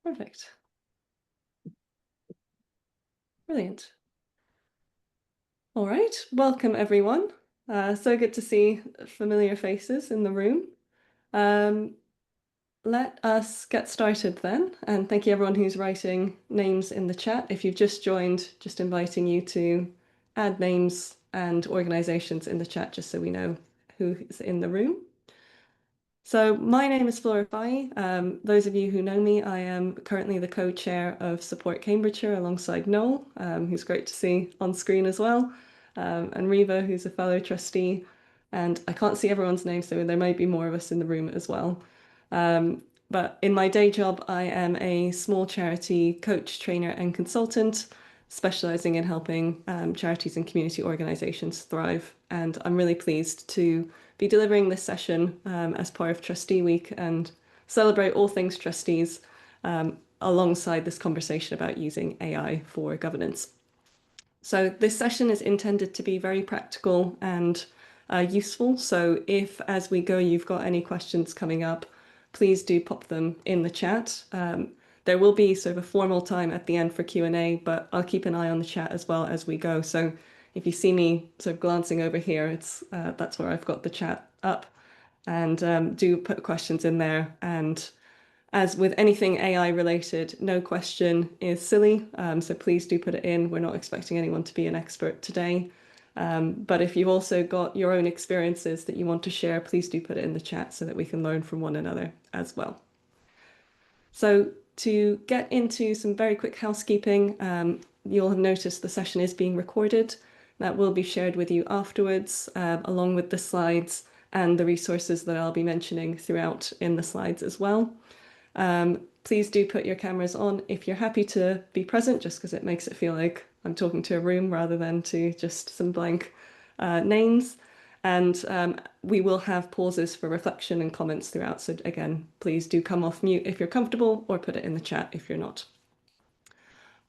Perfect. Brilliant. All right, welcome everyone. So good to see familiar faces in the room. Um, let us get started then, and thank you everyone who's writing names in the chat. If you've just joined, just inviting you to add names and organizations in the chat just so we know who is in the room. So my name is Flóra Raffai. Those of you who know me, I am currently the co-chair of Support Cambridgeshire alongside Noel, who's great to see on screen as well, and Reva, who's a fellow trustee. And I can't see everyone's name, so there might be more of us in the room as well. But in my day job, I am a small charity coach, trainer, and consultant, specializing in helping charities and community organizations thrive. And I'm really pleased to be delivering this session as part of Trustee Week and celebrate all things trustees alongside this conversation about using AI for governance. So this session is intended to be very practical and useful. So if, as we go, you've got any questions coming up, please do pop them in the chat. There will be sort of a formal time at the end for Q&A, but I'll keep an eye on the chat as well as we go. So if you see me sort of glancing over here, it's that's where I've got the chat up. And do put questions in there. And as with anything AI related, no question is silly. So please do put it in. We're not expecting anyone to be an expert today. But if you've also got your own experiences that you want to share, please do put it in the chat so that we can learn from one another as well. So to get into some very quick housekeeping, you'll have noticed the session is being recorded. That will be shared with you afterwards, along with the slides and the resources that I'll be mentioning throughout in the slides as well. Please do put your cameras on if you're happy to be present, just because it makes it feel like I'm talking to a room rather than to just some blank names. And we will have pauses for reflection and comments throughout. So again, please do come off mute if you're comfortable or put it in the chat if you're not.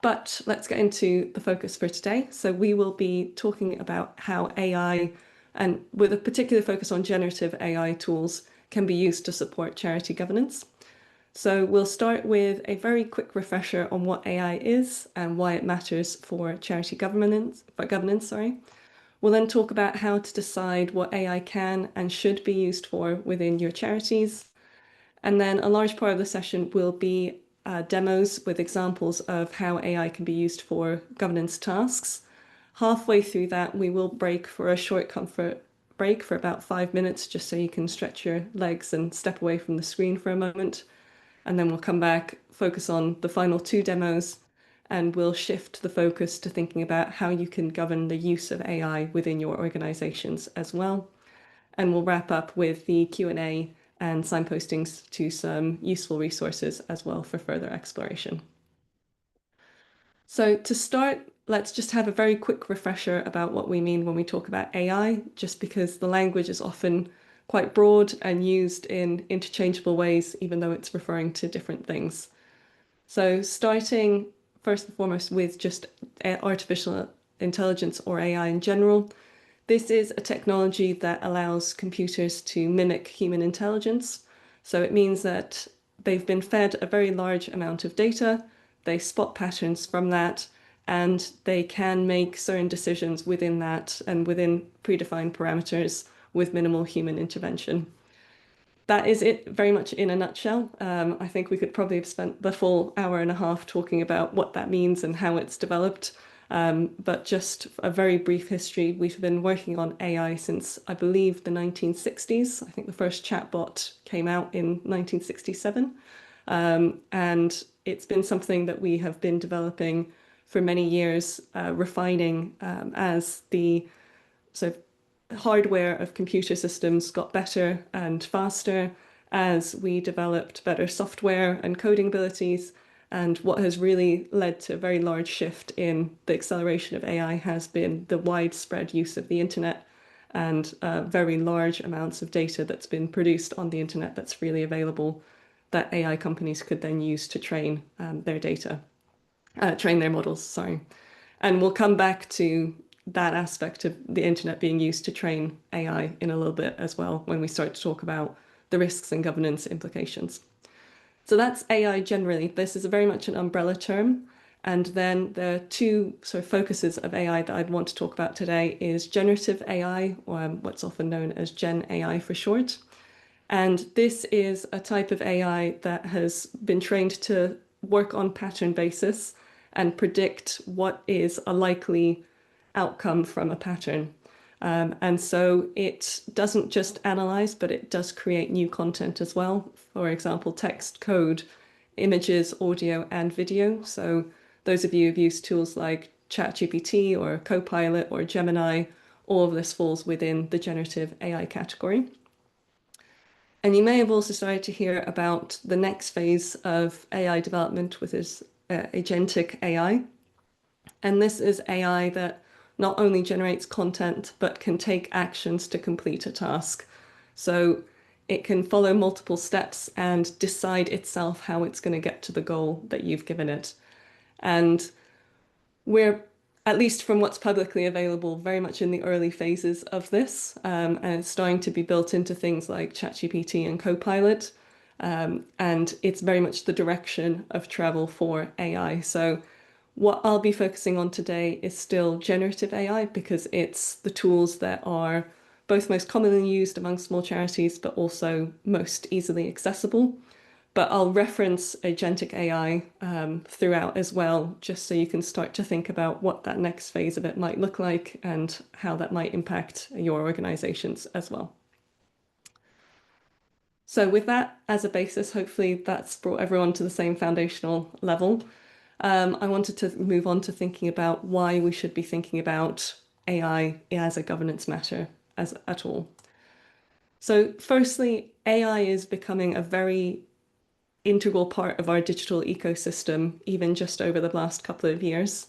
But let's get into the focus for today. So we will be talking about how AI, and with a particular focus on generative AI tools, can be used to support charity governance. So we'll start with a very quick refresher on what AI is and why it matters for charity governance. We'll then talk about how to decide what AI can and should be used for within your charities. And then a large part of the session will be demos with examples of how AI can be used for governance tasks. Halfway through that, we will break for a short comfort break for about 5 minutes, just so you can stretch your legs and step away from the screen for a moment. And then we'll come back, focus on the final 2 demos, and we'll shift the focus to thinking about how you can govern the use of AI within your organizations as well. And we'll wrap up with the Q&A and signpostings to some useful resources as well for further exploration. So to start, let's just have a very quick refresher about what we mean when we talk about AI, just because the language is often quite broad and used in interchangeable ways, even though it's referring to different things. So starting first and foremost with just artificial intelligence or AI in general, this is a technology that allows computers to mimic human intelligence. So it means that they've been fed a very large amount of data, they spot patterns from that, and they can make certain decisions within that and within predefined parameters with minimal human intervention. That is it very much in a nutshell. I think we could probably have spent the full hour and a half talking about what that means and how it's developed. But just a very brief history, we've been working on AI since, I believe, the 1960s. I think the first chatbot came out in 1967. And it's been something that we have been developing for many years, refining as the sort of hardware of computer systems got better and faster, as we developed better software and coding abilities. And what has really led to a very large shift in the acceleration of AI has been the widespread use of the internet and very large amounts of data that's been produced on the internet that's freely available that AI companies could then use to train their data, train their models, sorry. And we'll come back to that aspect of the internet being used to train AI in a little bit as well when we start to talk about the risks and governance implications. So that's AI generally. This is very much an umbrella term. And then the two sort of focuses of AI that I'd want to talk about today is generative AI, or what's often known as Gen AI for short. And this is a type of AI that has been trained to work on pattern basis and predict what is a likely outcome from a pattern. And so it doesn't just analyze, but it does create new content as well. For example, text, code, images, audio, and video. So those of you who've used tools like ChatGPT or Copilot or Gemini, all of this falls within the generative AI category. And you may have also started to hear about the next phase of AI development, which is agentic AI. And this is AI that not only generates content, but can take actions to complete a task. So it can follow multiple steps and decide itself how it's going to get to the goal that you've given it. And we're, at least from what's publicly available, very much in the early phases of this. And it's starting to be built into things like ChatGPT and Copilot. And it's very much the direction of travel for AI. So what I'll be focusing on today is still generative AI because it's the tools that are both most commonly used among small charities, but also most easily accessible. But I'll reference agentic AI throughout as well, just so you can start to think about what that next phase of it might look like and how that might impact your organizations as well. So with that as a basis, hopefully that's brought everyone to the same foundational level. I wanted to move on to thinking about why we should be thinking about AI as a governance matter at all. So firstly, AI is becoming a very integral part of our digital ecosystem, even just over the last couple of years.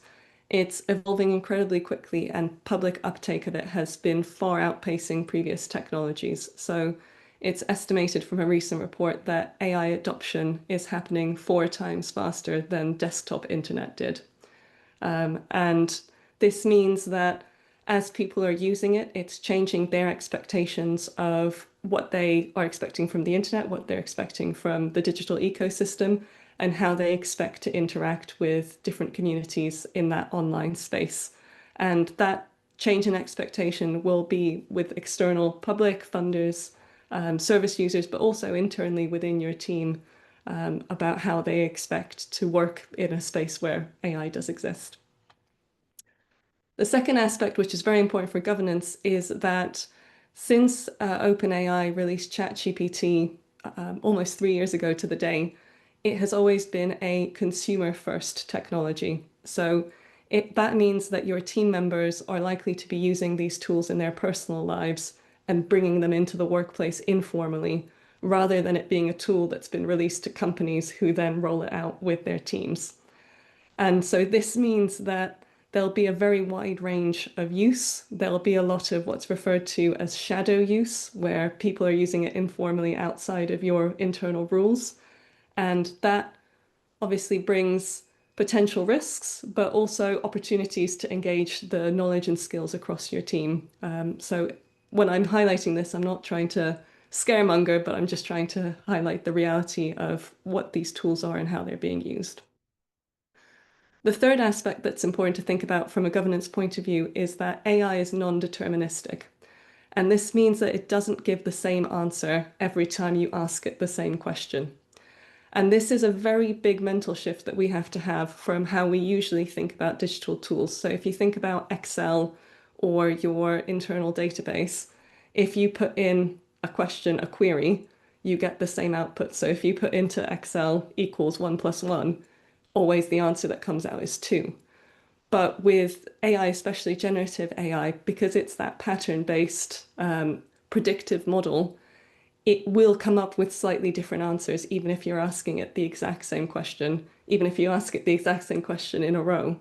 It's evolving incredibly quickly, and public uptake of it has been far outpacing previous technologies. So it's estimated from a recent report that AI adoption is happening 4 times faster than desktop internet did. And this means that as people are using it, it's changing their expectations of what they are expecting from the internet, what they're expecting from the digital ecosystem, and how they expect to interact with different communities in that online space. And that change in expectation will be with external public funders, service users, but also internally within your team about how they expect to work in a space where AI does exist. The second aspect, which is very important for governance, is that since OpenAI released ChatGPT almost 3 years ago to the day, it has always been a consumer-first technology. So that means that your team members are likely to be using these tools in their personal lives and bringing them into the workplace informally, rather than it being a tool that's been released to companies who then roll it out with their teams. And so this means that there'll be a very wide range of use. There'll be a lot of what's referred to as shadow use, where people are using it informally outside of your internal rules. And that obviously brings potential risks, but also opportunities to engage the knowledge and skills across your team. So when I'm highlighting this, I'm not trying to scaremonger, but I'm just trying to highlight the reality of what these tools are and how they're being used. The third aspect that's important to think about from a governance point of view is that AI is non-deterministic. And this means that it doesn't give the same answer every time you ask it the same question. And this is a very big mental shift that we have to have from how we usually think about digital tools. So if you think about Excel or your internal database, if you put in a question, a query, you get the same output. So if you put into Excel equals 1 + 1, always the answer that comes out is 2. But with AI, especially generative AI, because it's that pattern-based predictive model, it will come up with slightly different answers, even if you're asking it the exact same question, even if you ask it the exact same question in a row.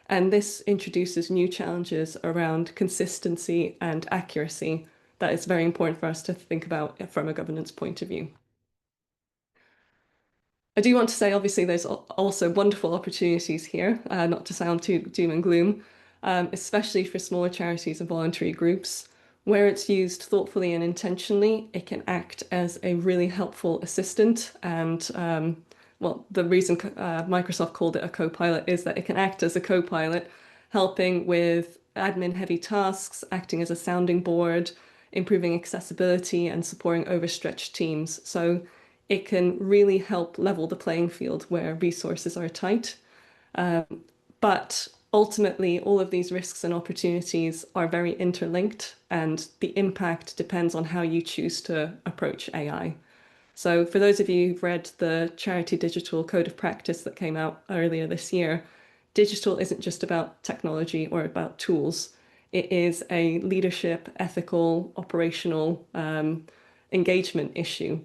And this introduces new challenges around consistency and accuracy that is very important for us to think about from a governance point of view. I do want to say, obviously, there's also wonderful opportunities here, not to sound too doom and gloom, especially for smaller charities and voluntary groups. Where it's used thoughtfully and intentionally, it can act as a really helpful assistant. And well, the reason Microsoft called it a co-pilot is that it can act as a co-pilot, helping with admin-heavy tasks, acting as a sounding board, improving accessibility, and supporting overstretched teams. So it can really help level the playing field where resources are tight. But ultimately, all of these risks and opportunities are very interlinked, and the impact depends on how you choose to approach AI. So, for those of you who've read the Charity Digital Code of Practice that came out earlier this year, digital isn't just about technology or about tools. It is a leadership, ethical, operational engagement issue.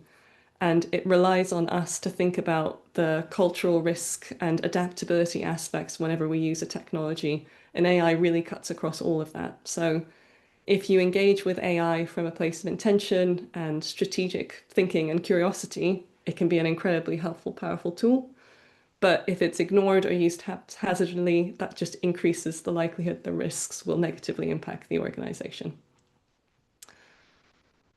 And it relies on us to think about the cultural risk and adaptability aspects whenever we use a technology. And AI really cuts across all of that. So if you engage with AI from a place of intention and strategic thinking and curiosity, it can be an incredibly helpful, powerful tool. But if it's ignored or used haphazardly, that just increases the likelihood the risks will negatively impact the organization.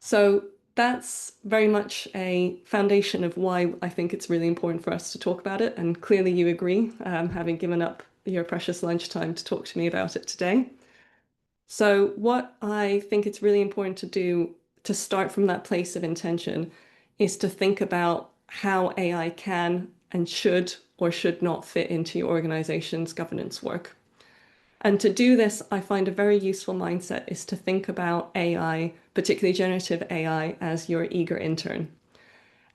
So that's very much a foundation of why I think it's really important for us to talk about it. And clearly you agree, having given up your precious lunchtime to talk to me about it today. So what I think it's really important to do to start from that place of intention is to think about how AI can and should or should not fit into your organization's governance work. And to do this, I find a very useful mindset is to think about AI, particularly generative AI, as your eager intern.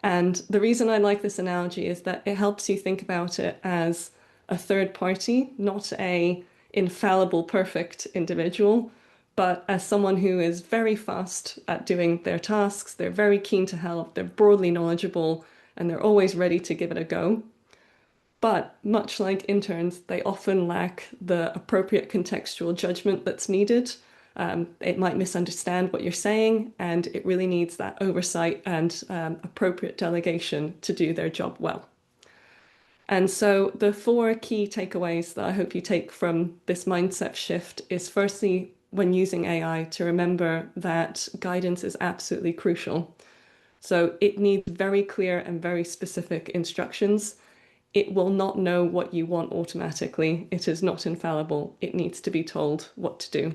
And the reason I like this analogy is that it helps you think about it as a third party, not a infallible, perfect individual, but as someone who is very fast at doing their tasks. They're very keen to help, they're broadly knowledgeable, and they're always ready to give it a go. But much like interns, they often lack the appropriate contextual judgment that's needed. It might misunderstand what you're saying, and it really needs that oversight and appropriate delegation to do their job well. And so the four key takeaways that I hope you take from this mindset shift is firstly, when using AI, to remember that guidance is absolutely crucial. So it needs very clear and very specific instructions. It will not know what you want automatically. It is not infallible. It needs to be told what to do.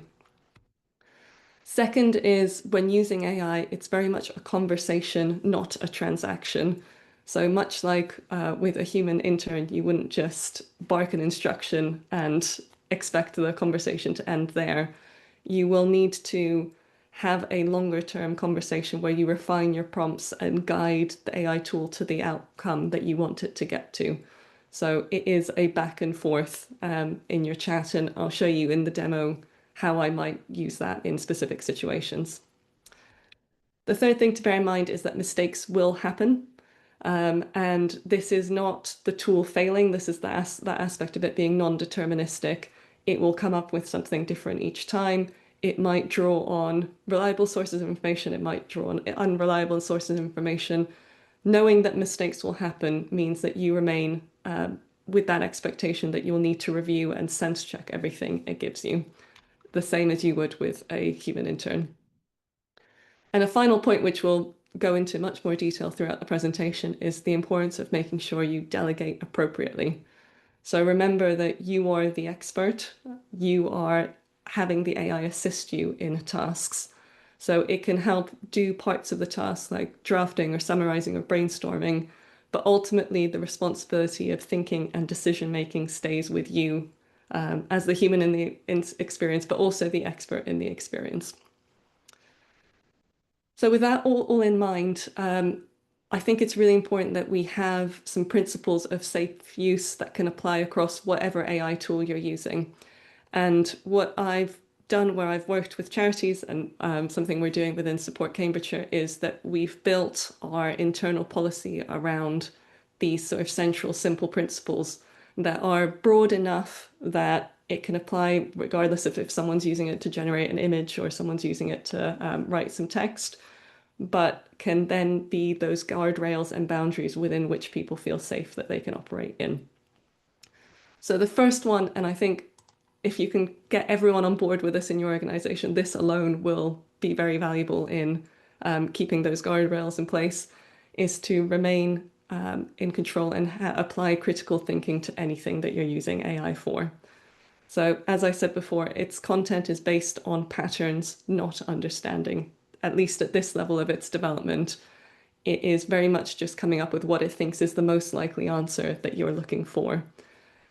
Second is when using AI, it's very much a conversation, not a transaction. So much like with a human intern, you wouldn't just bark an instruction and expect the conversation to end there. You will need to have a longer term conversation where you refine your prompts and guide the AI tool to the outcome that you want it to get to. So it is a back and forth in your chat, and I'll show you in the demo how I might use that in specific situations. The third thing to bear in mind is that mistakes will happen. And this is not the tool failing. This is that aspect of it being non-deterministic. It will come up with something different each time. It might draw on reliable sources of information. It might draw on unreliable sources of information. Knowing that mistakes will happen means that you remain with that expectation that you'll need to review and sense check everything it gives you, the same as you would with a human intern. And a final point, which we'll go into much more detail throughout the presentation, is the importance of making sure you delegate appropriately. So remember that you are the expert. You are having the AI assist you in tasks. So it can help do parts of the task like drafting or summarizing or brainstorming, but ultimately the responsibility of thinking and decision making stays with you as the human in the experience, but also the expert in the experience. So with that all in mind, I think it's really important that we have some principles of safe use that can apply across whatever AI tool you're using. And what I've done where I've worked with charities and something we're doing within Support Cambridgeshire is that we've built our internal policy around these sort of central simple principles that are broad enough that it can apply regardless of if someone's using it to generate an image or someone's using it to write some text, but can then be those guardrails and boundaries within which people feel safe that they can operate in. So the first one, and I think if you can get everyone on board with this in your organization, this alone will be very valuable in keeping those guardrails in place is to remain in control and apply critical thinking to anything that you're using AI for. So, as I said before, its content is based on patterns, not understanding. At least at this level of its development, it is very much just coming up with what it thinks is the most likely answer that you're looking for.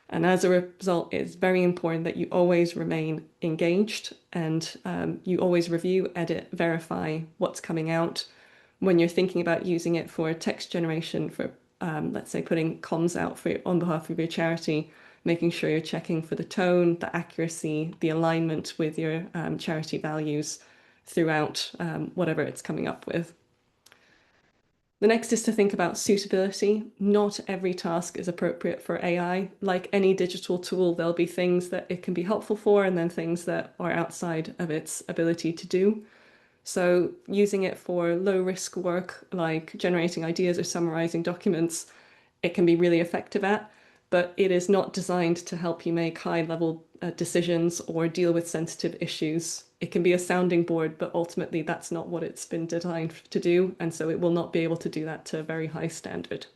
And as a result, it's very important that you always remain engaged and you always review, edit, verify what's coming out. When you're thinking about using it for text generation, for let's say putting comms out for on behalf of your charity, making sure you're checking for the tone, the accuracy, the alignment with your charity values throughout whatever it's coming up with. The next is to think about suitability. Not every task is appropriate for AI. Like any digital tool, there'll be things that it can be helpful for and then things that are outside of its ability to do. So using it for low risk work, like generating ideas or summarizing documents, it can be really effective at, but it is not designed to help you make high level decisions or deal with sensitive issues. It can be a sounding board, but ultimately that's not what it's been designed to do. And so it will not be able to do that to a very high standard.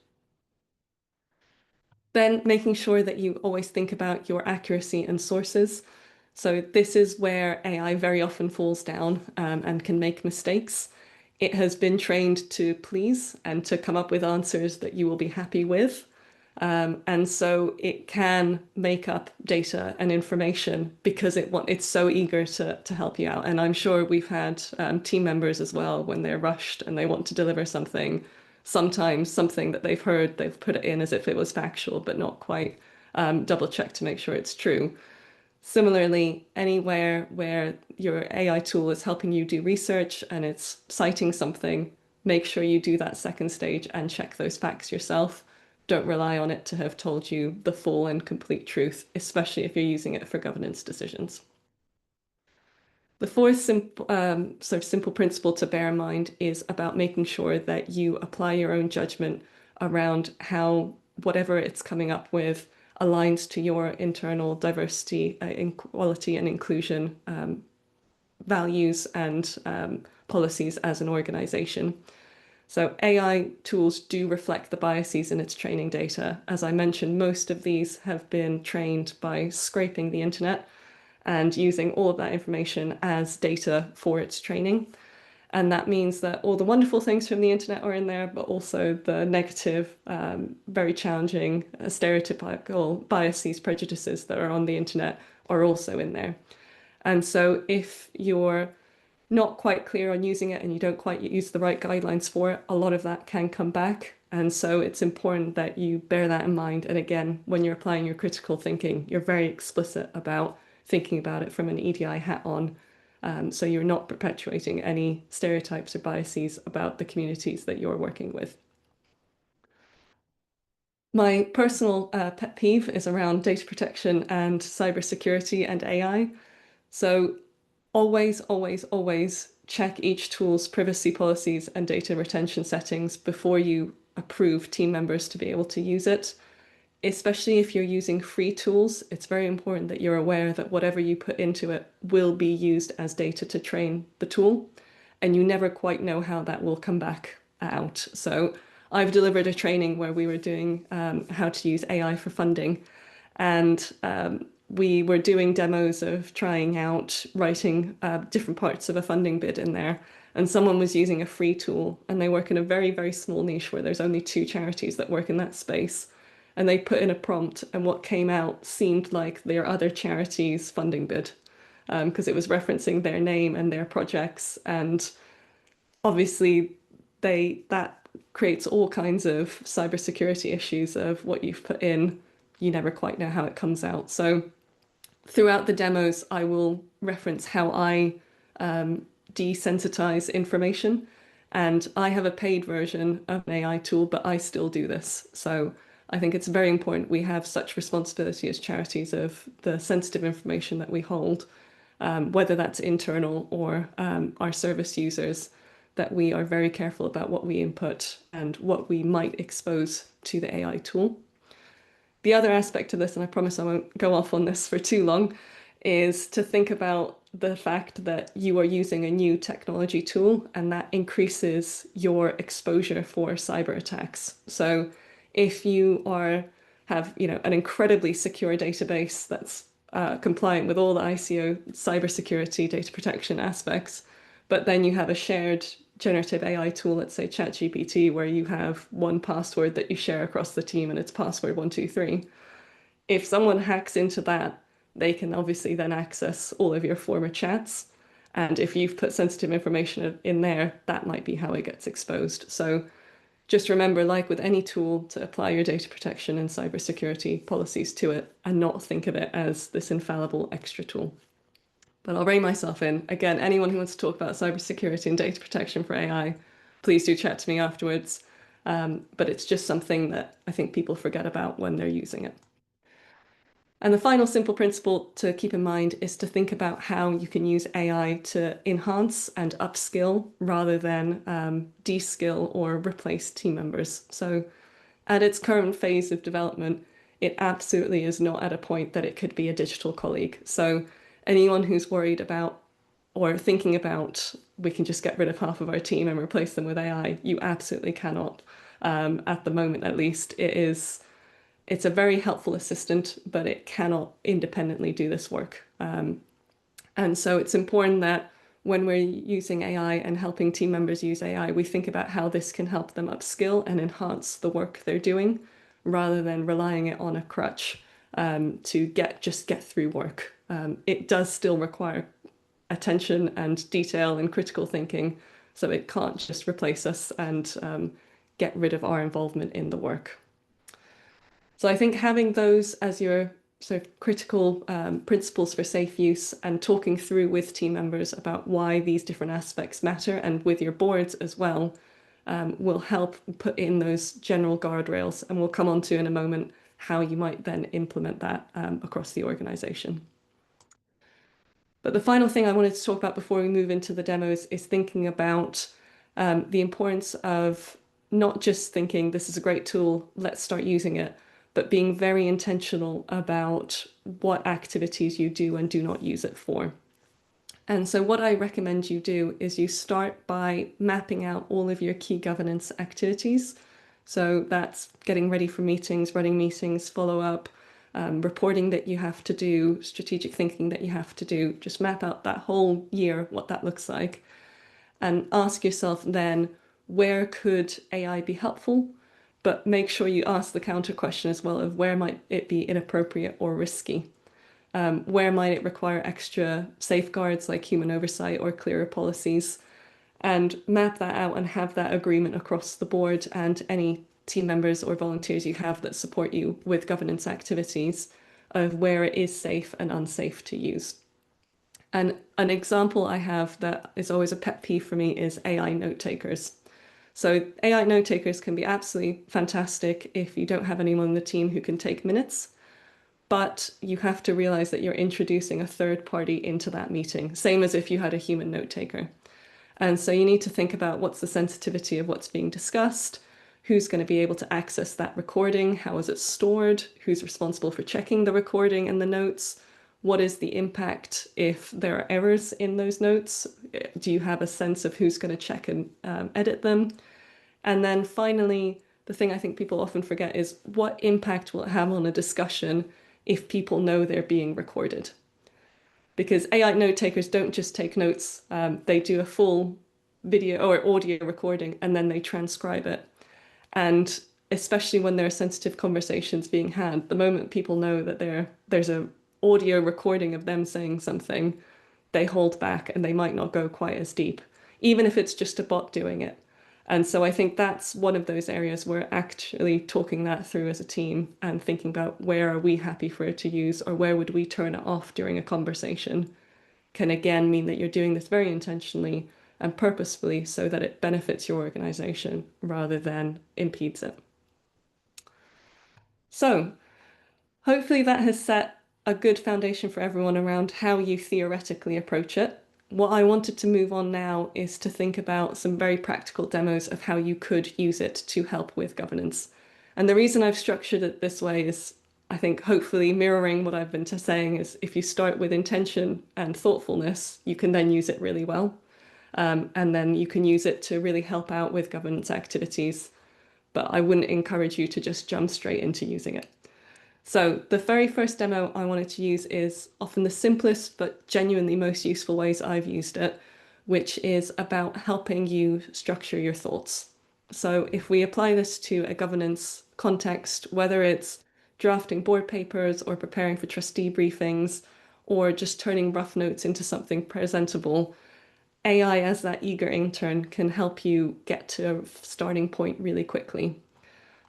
Then making sure that you always think about your accuracy and sources. So this is where AI very often falls down and can make mistakes. It has been trained to please and to come up with answers that you will be happy with. And so it can make up data and information because it's so eager to help you out. And I'm sure we've had team members as well when they're rushed and they want to deliver something. Sometimes something that they've heard, they've put it in as if it was factual, but not quite double check to make sure it's true. Similarly, anywhere where your AI tool is helping you do research and it's citing something, make sure you do that second stage and check those facts yourself. Don't rely on it to have told you the full and complete truth, especially if you're using it for governance decisions. The fourth sort of simple principle to bear in mind is about making sure that you apply your own judgment around how whatever it's coming up with aligns to your internal diversity, equality and inclusion values and policies as an organization. So AI tools do reflect the biases in its training data. As I mentioned, most of these have been trained by scraping the internet and using all of that information as data for its training. And that means that all the wonderful things from the internet are in there, but also the negative, very challenging, stereotypical biases, prejudices that are on the internet are also in there. And so if you're not quite clear on using it and you don't quite use the right guidelines for it, a lot of that can come back. And so it's important that you bear that in mind. And again, when you're applying your critical thinking, you're very explicit about thinking about it from an EDI hat on. So you're not perpetuating any stereotypes or biases about the communities that you're working with. My personal pet peeve is around data protection and cybersecurity and AI. So always, always, always check each tool's privacy policies and data retention settings before you approve team members to be able to use it. Especially if you're using free tools, it's very important that you're aware that whatever you put into it will be used as data to train the tool, and you never quite know how that will come back out. So I've delivered a training where we were doing how to use AI for funding, and we were doing demos of trying out writing different parts of a funding bid in there. And someone was using a free tool, and they work in a very, very small niche where there's only 2 charities that work in that space. And they put in a prompt, and what came out seemed like their other charity's funding bid, because it was referencing their name and their projects. And obviously, that creates all kinds of cybersecurity issues of what you've put in. You never quite know how it comes out. So throughout the demos, I will reference how I desensitize information. And I have a paid version of an AI tool, but I still do this. So I think it's very important we have such responsibility as charities of the sensitive information that we hold, whether that's internal or our service users, that we are very careful about what we input and what we might expose to the AI tool. The other aspect of this, and I promise I won't go off on this for too long, is to think about the fact that you are using a new technology tool and that increases your exposure for cyber attacks. So if you have, an incredibly secure database that's compliant with all the ICO cybersecurity data protection aspects, but then you have a shared generative AI tool, let's say ChatGPT, where you have one password that you share across the team and it's password 123. If someone hacks into that, they can obviously then access all of your former chats. And if you've put sensitive information in there, that might be how it gets exposed. So just remember, like with any tool, to apply your data protection and cybersecurity policies to it and not think of it as this infallible extra tool. But I'll rein myself in. Again, anyone who wants to talk about cybersecurity and data protection for AI, please do chat to me afterwards. But it's just something that I think people forget about when they're using it. And the final simple principle to keep in mind is to think about how you can use AI to enhance and upskill rather than de-skill or replace team members. So at its current phase of development, it absolutely is not at a point that it could be a digital colleague. So anyone who's worried about or thinking about we can just get rid of half of our team and replace them with AI, you absolutely cannot. At the moment, at least, it's a very helpful assistant, but it cannot independently do this work. And so it's important that when we're using AI and helping team members use AI, we think about how this can help them upskill and enhance the work they're doing rather than relying it on a crutch to just get through work. It does still require attention and detail and critical thinking, so it can't just replace us and get rid of our involvement in the work. So I think having those as your sort of critical principles for safe use and talking through with team members about why these different aspects matter and with your boards as well will help put in those general guardrails. And we'll come on to in a moment how you might then implement that across the organization. But the final thing I wanted to talk about before we move into the demos is thinking about the importance of not just thinking this is a great tool, let's start using it, but being very intentional about what activities you do and do not use it for. And so what I recommend you do is you start by mapping out all of your key governance activities. So that's getting ready for meetings, running meetings, follow up, reporting that you have to do, strategic thinking that you have to do. Just map out that whole year, what that looks like, and ask yourself then, where could AI be helpful? But make sure you ask the counter question as well of where might it be inappropriate or risky? Where might it require extra safeguards like human oversight or clearer policies? And map that out and have that agreement across the board and any team members or volunteers you have that support you with governance activities of where it is safe and unsafe to use. And an example I have that is always a pet peeve for me is AI note takers. So AI note takers can be absolutely fantastic if you don't have anyone on the team who can take minutes, but you have to realize that you're introducing a third party into that meeting, same as if you had a human note taker. And so you need to think about what's the sensitivity of what's being discussed, who's going to be able to access that recording, how is it stored, who's responsible for checking the recording and the notes, what is the impact if there are errors in those notes, do you have a sense of who's going to check and edit them? And then finally, the thing I think people often forget is what impact will it have on a discussion if people know they're being recorded? Because AI note takers don't just take notes, they do a full video or audio recording and then they transcribe it. And especially when there are sensitive conversations being had, the moment people know that there's an audio recording of them saying something, they hold back and they might not go quite as deep, even if it's just a bot doing it. And so I think that's one of those areas where actually talking that through as a team and thinking about where are we happy for it to use or where would we turn it off during a conversation can again mean that you're doing this very intentionally and purposefully so that it benefits your organization rather than impedes it. So hopefully that has set a good foundation for everyone around how you theoretically approach it. What I wanted to move on now is to think about some very practical demos of how you could use it to help with governance. And the reason I've structured it this way is I think hopefully mirroring what I've been saying is if you start with intention and thoughtfulness, you can then use it really well. And then you can use it to really help out with governance activities. But I wouldn't encourage you to just jump straight into using it. So the very first demo I wanted to use is often the simplest but genuinely most useful ways I've used it, which is about helping you structure your thoughts. So if we apply this to a governance context, whether it's drafting board papers or preparing for trustee briefings or just turning rough notes into something presentable, AI as that eager intern can help you get to a starting point really quickly.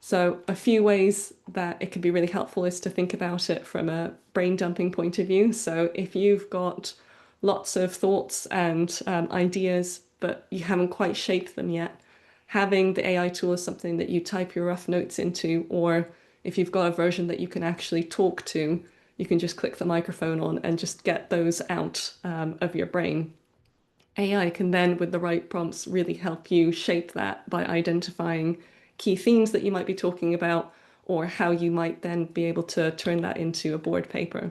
So a few ways that it can be really helpful is to think about it from a brain dumping point of view. So if you've got lots of thoughts and ideas, but you haven't quite shaped them yet, having the AI tool is something that you type your rough notes into, or if you've got a version that you can actually talk to, you can just click the microphone on and just get those out of your brain. AI can then, with the right prompts, really help you shape that by identifying key themes that you might be talking about, or how you might then be able to turn that into a board paper,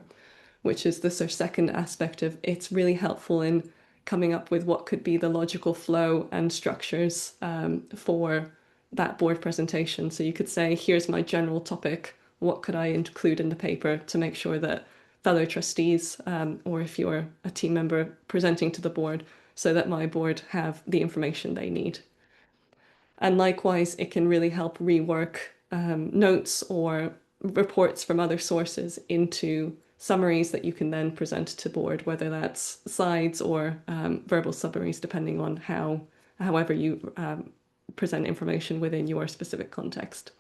which is the sort of second aspect of it's really helpful in coming up with what could be the logical flow and structures for that board presentation. So you could say, here's my general topic. What could I include in the paper to make sure that fellow trustees, or if you're a team member presenting to the board, so that my board have the information they need. And likewise, it can really help rework notes or reports from other sources into summaries that you can then present to board, whether that's slides or verbal summaries, depending on however you present information within your specific context.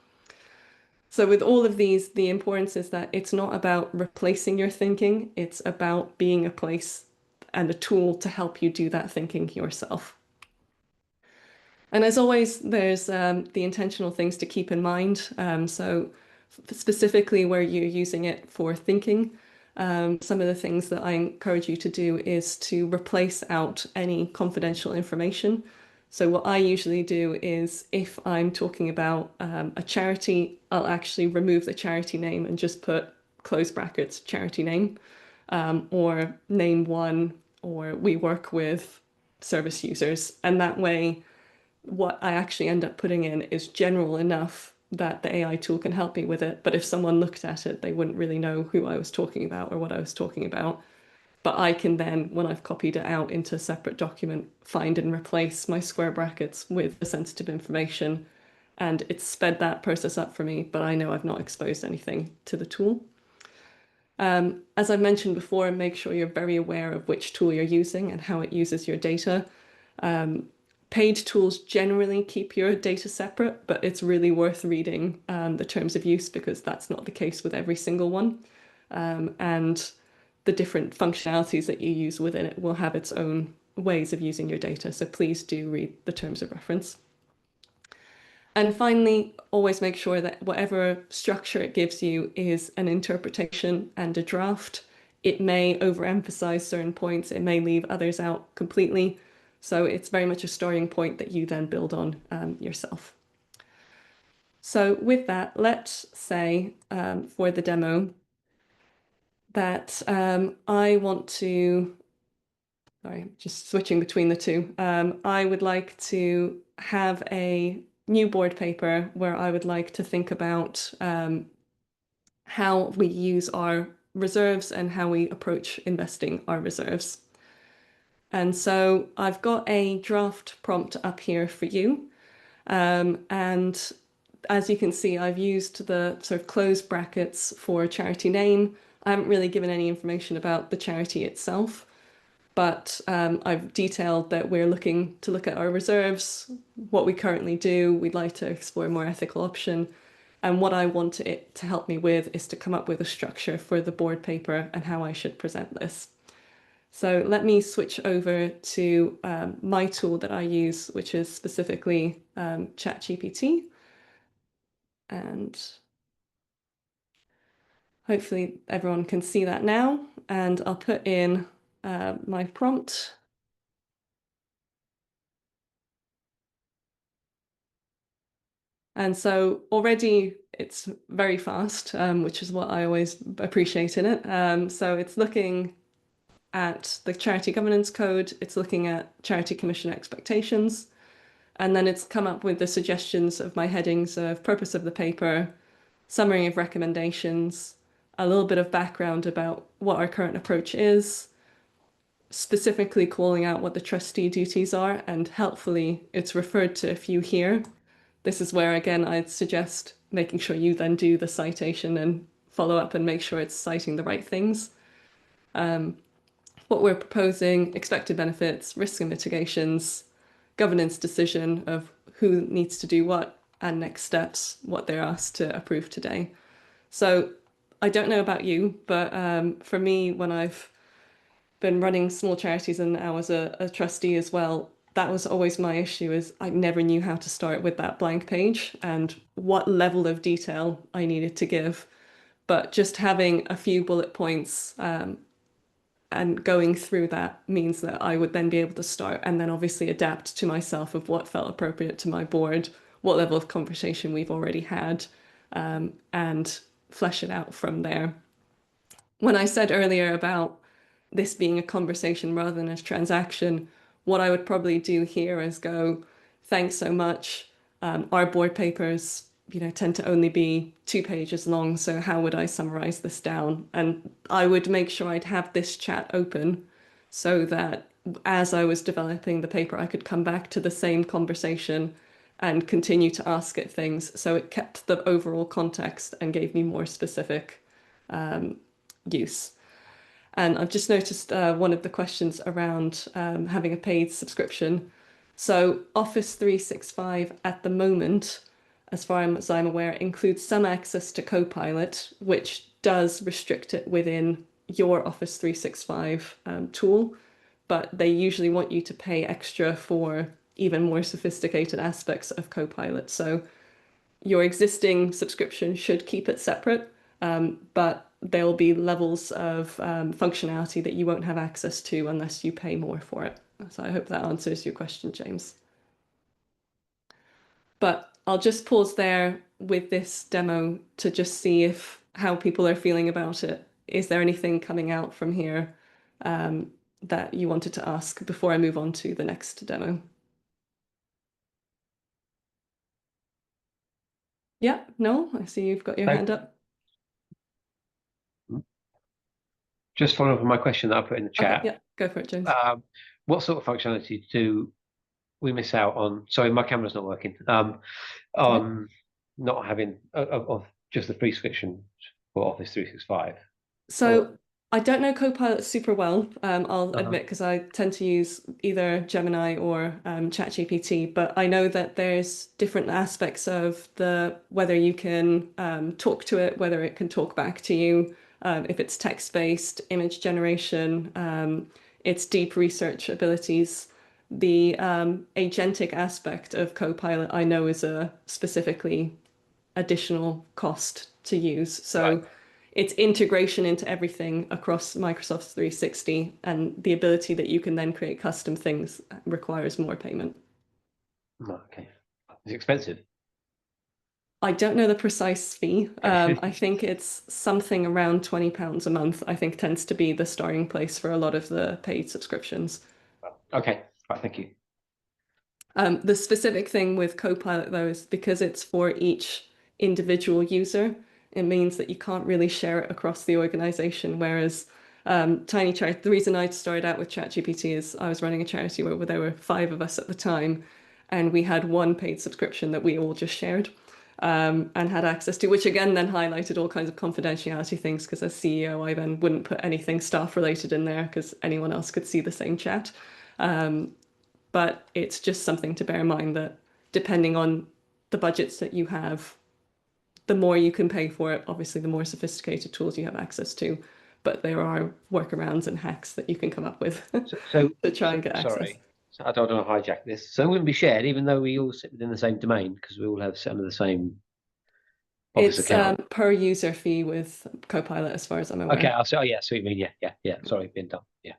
So with all of these, the importance is that it's not about replacing your thinking, it's about being a place and a tool to help you do that thinking yourself. And as always, there's the intentional things to keep in mind. So specifically where you're using it for thinking, some of the things that I encourage you to do is to replace out any confidential information. So what I usually do is if I'm talking about a charity, I'll actually remove the charity name and just put close brackets charity name, or name one, or we work with service users. And that way, what I actually end up putting in is general enough that the AI tool can help me with it. But if someone looked at it, they wouldn't really know who I was talking about or what I was talking about. But I can then, when I've copied it out into a separate document, find and replace my square brackets with the sensitive information. And it's sped that process up for me, but I know I've not exposed anything to the tool. As I mentioned before, make sure you're very aware of which tool you're using and how it uses your data. Paid tools generally keep your data separate, but it's really worth reading the terms of use because that's not the case with every single one. And the different functionalities that you use within it will have its own ways of using your data. So please do read the terms of reference. And finally, always make sure that whatever structure it gives you is an interpretation and a draft. It may overemphasize certain points, it may leave others out completely. So it's very much a starting point that you then build on yourself. So with that, let's say for the demo that I want to, sorry, just switching between the two. I would like to have a new board paper where I would like to think about how we use our reserves and how we approach investing our reserves. And so I've got a draft prompt up here for you. And as you can see, I've used the sort of closed brackets for charity name. I haven't really given any information about the charity itself, but I've detailed that we're looking to look at our reserves, what we currently do. We'd like to explore a more ethical option. And what I want it to help me with is to come up with a structure for the board paper and how I should present this. So let me switch over to my tool that I use, which is specifically ChatGPT. And hopefully everyone can see that now. And I'll put in my prompt. And so already It's very fast, which is what I always appreciate in it. So it's looking at the Charity Governance Code, it's looking at Charity Commission expectations, and then it's come up with the suggestions of my headings of purpose of the paper, summary of recommendations, a little bit of background about what our current approach is, specifically calling out what the trustee duties are, and helpfully it's referred to a few here. This is where, again, I'd suggest making sure you then do the citation and follow up and make sure it's citing the right things. What we're proposing, expected benefits, risks and mitigations, governance decision of who needs to do what, and next steps, what they're asked to approve today. So I don't know about you, but for me, when I've been running small charities and now as a trustee as well, that was always my issue is I never knew how to start with that blank page and what level of detail I needed to give. But just having a few bullet points and going through that means that I would then be able to start and then obviously adapt to myself of what felt appropriate to my board, what level of conversation we've already had, and flesh it out from there. When I said earlier about this being a conversation rather than a transaction, what I would probably do here is go, thanks so much. Our board papers, tend to only be 2 pages long. So how would I summarize this down? And I would make sure I'd have this chat open so that as I was developing the paper, I could come back to the same conversation and continue to ask it things. So it kept the overall context and gave me more specific use. And I've just noticed one of the questions around having a paid subscription. So Office 365 at the moment, as far as I'm aware, includes some access to Copilot, which does restrict it within your Office 365 tool, but they usually want you to pay extra for even more sophisticated aspects of Copilot. So your existing subscription should keep it separate, but there'll be levels of functionality that you won't have access to unless you pay more for it. So I hope that answers your question, James. But I'll just pause there with this demo to just see if how people are feeling about it. Is there anything coming out from here that you wanted to ask before I move on to the next demo? Yeah, no, I see you've got your hand up. Just following up on my question that I put in the Okay, chat. yeah, go for it, James. What sort of functionality do we miss out on? Sorry, my camera's not working. On not having of just the free subscription for Office 365. So I don't know Copilot super well, I'll Uh-huh. admit, because I tend to use either Gemini or ChatGPT, but I know that there's different aspects of the whether you can talk to it, whether it can talk back to you, if it's text-based, image generation, its deep research abilities. The agentic aspect of Copilot I know is a specifically additional cost to use. So Right. it's integration into everything across Microsoft 360 and the ability that you can then create custom things requires more payment. Okay. It's expensive. I don't know the precise fee. I think it's something around £20 a month, I think tends to be the starting place for a lot of the paid subscriptions. Okay. Right. Thank you. The specific thing with Copilot, though, is because it's for each individual user, it means that you can't really share it across the organization. Whereas Tiny Charity, the reason I started out with ChatGPT is I was running a charity where there were 5 of us at the time, and we had one paid subscription that we all just shared and had access to, which again then highlighted all kinds of confidentiality things because as CEO, I then wouldn't put anything staff related in there because anyone else could see the same chat. But it's just something to bear in mind that depending on the budgets that you have, the more you can pay for it, obviously, the more sophisticated tools you have access to. But there are workarounds and hacks that you can come up with to try and get access. Sorry. So I don't want to hijack this. So it wouldn't be shared, even though we all sit within the same domain because we all have sit under the same Office It's account. per user fee with Copilot, as far as I'm Okay. aware. I'll say. Oh yeah. Sweet. Yeah. Sorry, being done. Yeah.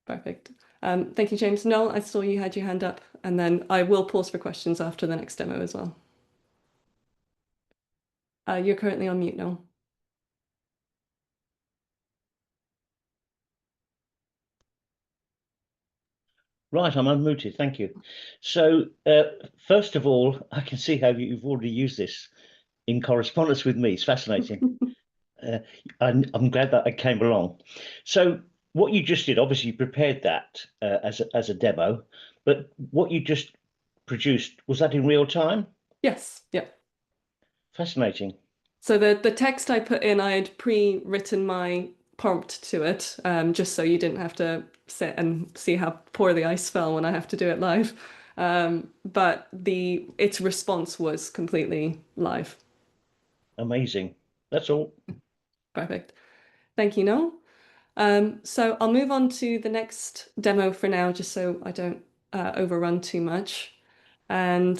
Perfect. Thank you, James. Noel, I saw you had your hand up, and then I will pause for questions after the next demo as well. You're currently on mute now. Right, I'm unmuted. Thank you. So, first of all, I can see how you've already used this in correspondence with me. It's fascinating. Uh, I'm glad that I came along. So, what you just did, obviously, you prepared that as a demo, but what you just produced, was that in real time? Yes, yeah. Fascinating. So the text I put in, I had pre-written my prompt to it, just so you didn't have to sit and see how poorly I spell when I have to do it live. But its response was completely live. Amazing. That's all. Perfect. Thank you, Noel. So I'll move on to the next demo for now, just so I don't overrun too much. And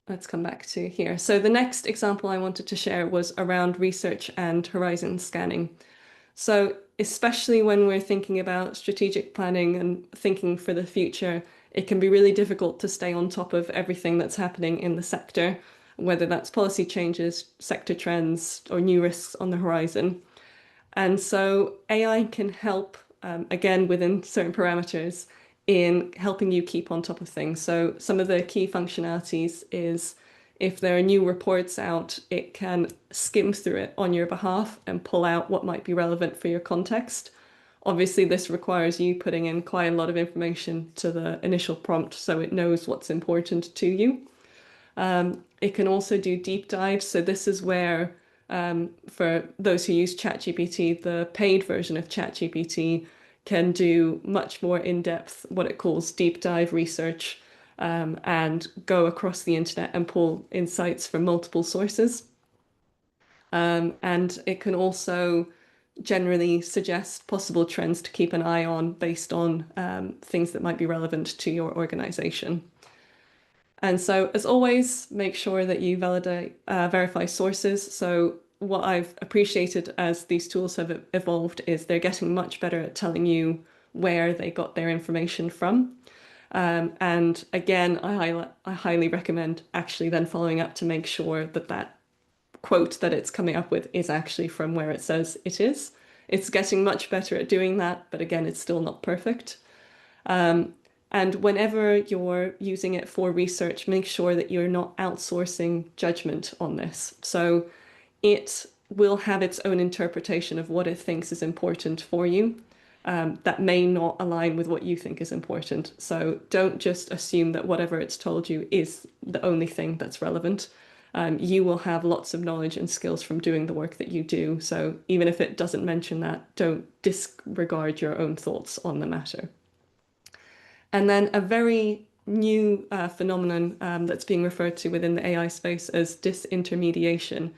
let's come back to here. So the next example I wanted to share was around research and horizon scanning. So especially when we're thinking about strategic planning and thinking for the future, it can be really difficult to stay on top of everything that's happening in the sector, whether that's policy changes, sector trends, or new risks on the horizon. And so AI can help, again, within certain parameters, in helping you keep on top of things. So some of the key functionalities is if there are new reports out, it can skim through it on your behalf and pull out what might be relevant for your context. Obviously, this requires you putting in quite a lot of information to the initial prompt so it knows what's important to you. It can also do deep dives. So this is where, for those who use ChatGPT, the paid version of ChatGPT can do much more in-depth, what it calls deep dive research, and go across the internet and pull insights from multiple sources. And it can also generally suggest possible trends to keep an eye on based on things that might be relevant to your organization. And so, as always, make sure that you verify sources. So, what I've appreciated as these tools have evolved is they're getting much better at telling you where they got their information from. And again, I highly recommend actually then following up to make sure that that quote that it's coming up with is actually from where it says it is. It's getting much better at doing that, but again, it's still not perfect. And whenever you're using it for research, make sure that you're not outsourcing judgment on this. So it will have its own interpretation of what it thinks is important for you. That may not align with what you think is important. So don't just assume that whatever it's told you is the only thing that's relevant. You will have lots of knowledge and skills from doing the work that you do. So even if it doesn't mention that, don't disregard your own thoughts on the matter. And then a very new phenomenon that's being referred to within the AI space as disintermediation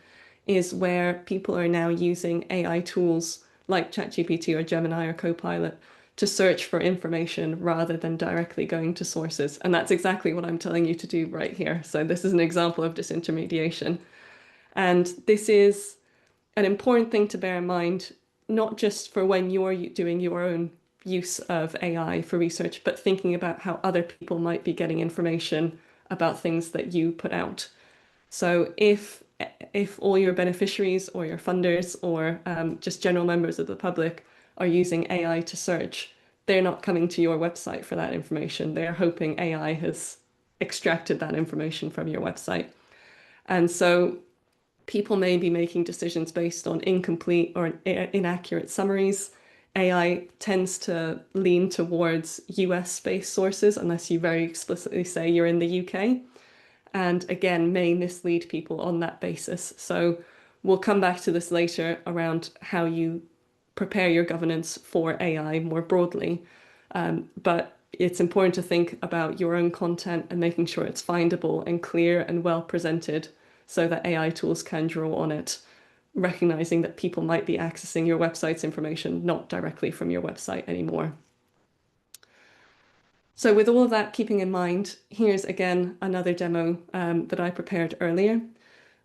is where people are now using AI tools like ChatGPT or Gemini or Copilot to search for information rather than directly going to sources. And that's exactly what I'm telling you to do right here. So this is an example of disintermediation. And this is an important thing to bear in mind, not just for when you're doing your own use of AI for research, but thinking about how other people might be getting information about things that you put out. So if all your beneficiaries or your funders or just general members of the public are using AI to search, they're not coming to your website for that information. They're hoping AI has extracted that information from your website. And so people may be making decisions based on incomplete or inaccurate summaries. AI tends to lean towards US-based sources unless you very explicitly say you're in the UK. And again, may mislead people on that basis. So we'll come back to this later around how you prepare your governance for AI more broadly. But it's important to think about your own content and making sure it's findable and clear and well presented so that AI tools can draw on it, recognizing that people might be accessing your website's information not directly from your website anymore. So with all of that keeping in mind, here's again another demo that I prepared earlier.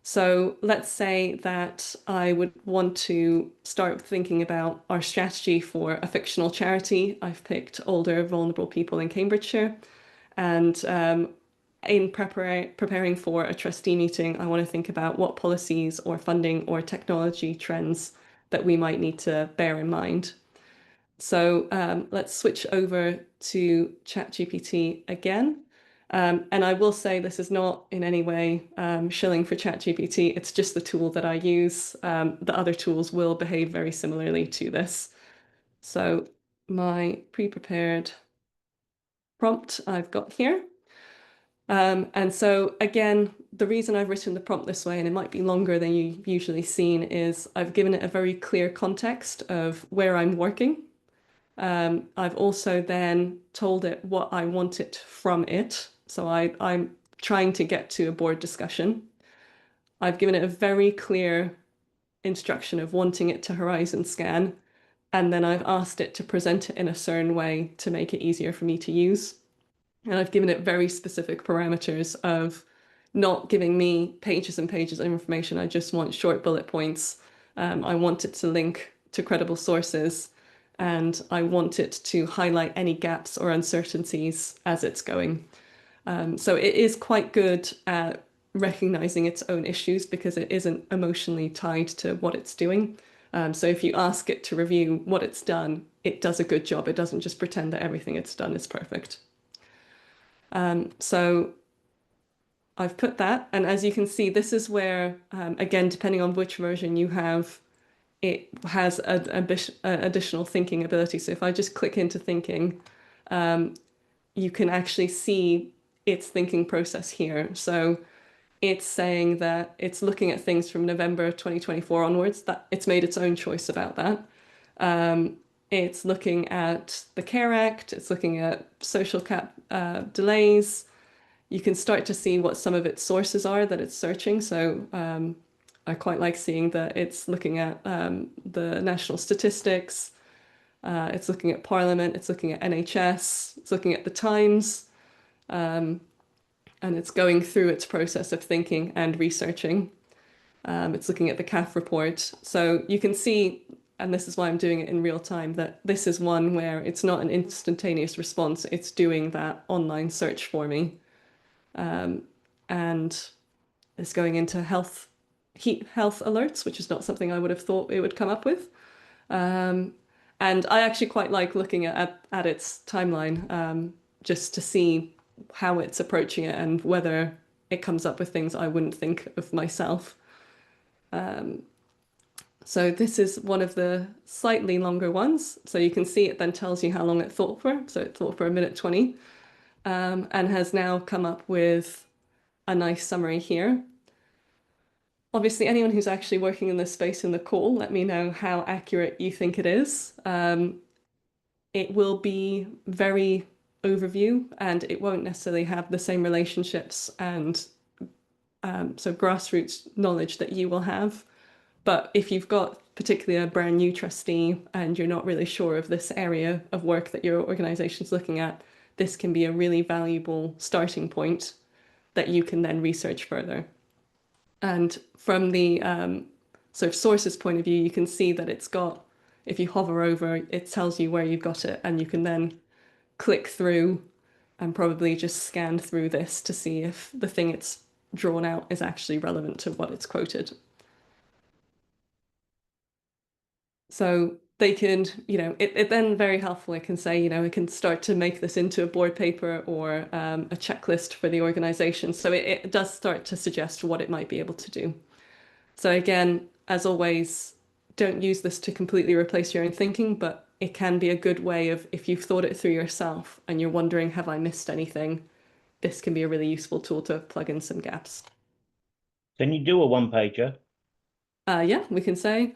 So let's say that I would want to start thinking about our strategy for a fictional charity. I've picked older, vulnerable people in Cambridgeshire, and in preparing for a trustee meeting, I want to think about what policies or funding or technology trends that we might need to bear in mind. So let's switch over to ChatGPT again. And I will say this is not in any way shilling for ChatGPT. It's just the tool that I use. The other tools will behave very similarly to this. So my pre-prepared prompt I've got here. And so again, the reason I've written the prompt this way, and it might be longer than you've usually seen, is I've given it a very clear context of where I'm working. I've also then told it what I want it from it. So I'm trying to get to a board discussion. I've given it a very clear instruction of wanting it to horizon scan, and then I've asked it to present it in a certain way to make it easier for me to use. And I've given it very specific parameters of not giving me pages and pages of information. I just want short bullet points. I want it to link to credible sources, and I want it to highlight any gaps or uncertainties as it's going. So it is quite good at recognizing its own issues because it isn't emotionally tied to what it's doing. So if you ask it to review what it's done, it does a good job. It doesn't just pretend that everything it's done is perfect. So I've put that, and as you can see, this is where, again, depending on which version you have, it has an additional thinking ability. So if I just click into thinking, you can actually see its thinking process here. So it's saying that it's looking at things from November 2024 onwards, that it's made its own choice about that. It's looking at the CARE Act, it's looking at social cap delays. You can start to see what some of its sources are that it's searching. So I quite like seeing that it's looking at the national statistics, it's looking at Parliament, it's looking at NHS, it's looking at the Times, and it's going through its process of thinking and researching. It's looking at the CAF report. So you can see, and this is why I'm doing it in real time, that this is one where it's not an instantaneous response, it's doing that online search for me. And it's going into heat health alerts, which is not something I would have thought it would come up with. And I actually quite like looking at its timeline, just to see how it's approaching it and whether it comes up with things I wouldn't think of myself. So this is one of the slightly longer ones. So you can see it then tells you how long it thought for. So it thought for 1:20, and has now come up with a nice summary here. Obviously, anyone who's actually working in this space in the call, let me know how accurate you think it is. It will be very overview, and it won't necessarily have the same relationships and so grassroots knowledge that you will have. But if you've got particularly a brand new trustee and you're not really sure of this area of work that your organization's looking at, this can be a really valuable starting point that you can then research further. And from the sort of sources point of view, you can see that it's got, if you hover over, it tells you where you've got it, and you can then click through and probably just scan through this to see if the thing it's drawn out is actually relevant to what it's quoted. So they can, it then very helpful. It can say, it can start to make this into a board paper or a checklist for the organization. So it does start to suggest what it might be able to do. So again, as always, don't use this to completely replace your own thinking, but it can be a good way of, if you've thought it through yourself and you're wondering, have I missed anything? This can be a really useful tool to plug in some gaps. Can you do a one-pager? Yeah, we can say.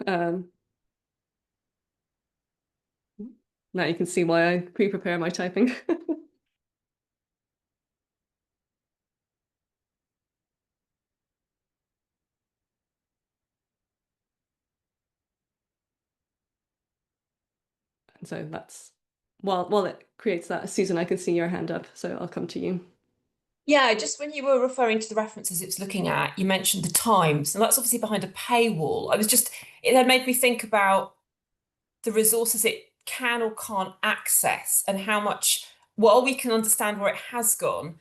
Now you can see why I pre-prepare my typing. And so that's, while it creates that, Susan, I can see your hand up, so I'll come to you. Yeah, just when you were referring to the references it's looking at, you mentioned the Times, and that's obviously behind a paywall. It had made me think about the resources it can or can't access and how much, while we can understand where it has gone,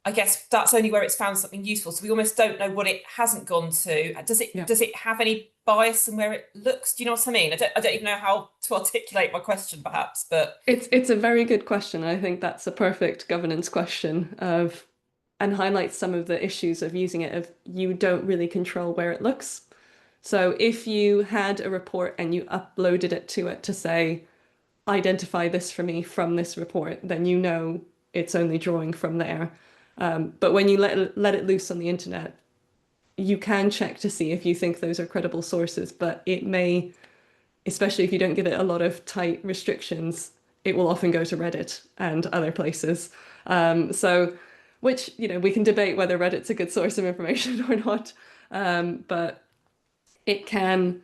I guess that's only where it's found something useful. So we almost don't know what it hasn't gone to. Yeah. Does it have any bias in where it looks? Do you know what I mean? I don't even know how to articulate my question, perhaps, but It's a very good question. I think that's a perfect governance question of and highlights some of the issues of using it if you don't really control where it looks. So if you had a report and you uploaded it to say, identify this for me from this report, then you know it's only drawing from there. But when you let it loose on the internet, you can check to see if you think those are credible sources, but it may, especially if you don't give it a lot of tight restrictions, it will often go to Reddit and other places. So, which, we can debate whether Reddit's a good source of information or not, but it can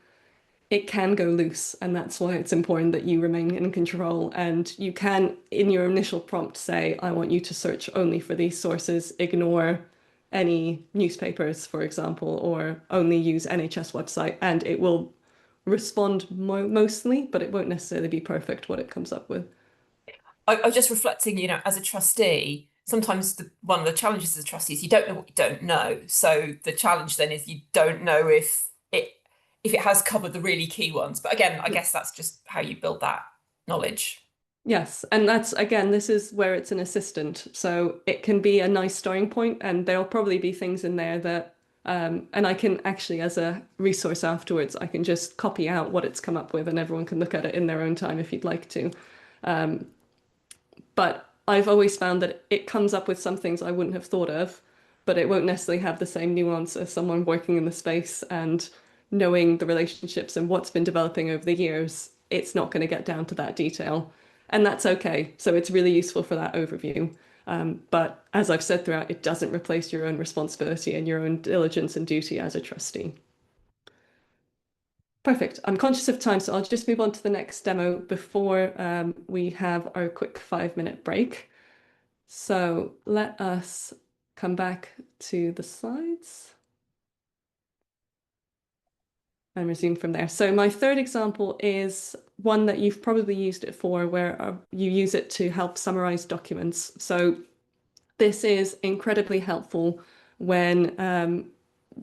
go loose, and that's why it's important that you remain in control. And you can, in your initial prompt, say, I want you to search only for these sources, ignore any newspapers, for example, or only use NHS website, and it will respond mostly, but it won't necessarily be perfect what it comes up with. I was just reflecting, as a trustee, sometimes one of the challenges as a trustee is you don't know what you don't know. So the challenge then is you don't know if it has covered the really key ones. But again, I guess that's just how you build that knowledge. Yes, and that's again, this is where it's an assistant. So it can be a nice starting point, and there'll probably be things in there that and I can actually, as a resource afterwards, I can just copy out what it's come up with and everyone can look at it in their own time if you'd like to. But I've always found that it comes up with some things I wouldn't have thought of, but it won't necessarily have the same nuance as someone working in the space and knowing the relationships and what's been developing over the years. It's not going to get down to that detail. And that's okay. So it's really useful for that overview. But as I've said throughout, it doesn't replace your own responsibility and your own diligence and duty as a trustee. Perfect. I'm conscious of time, so I'll just move on to the next demo before we have our quick 5-minute break. So let us come back to the slides and resume from there. So my third example is one that you've probably used it for, where you use it to help summarize documents. So this is incredibly helpful when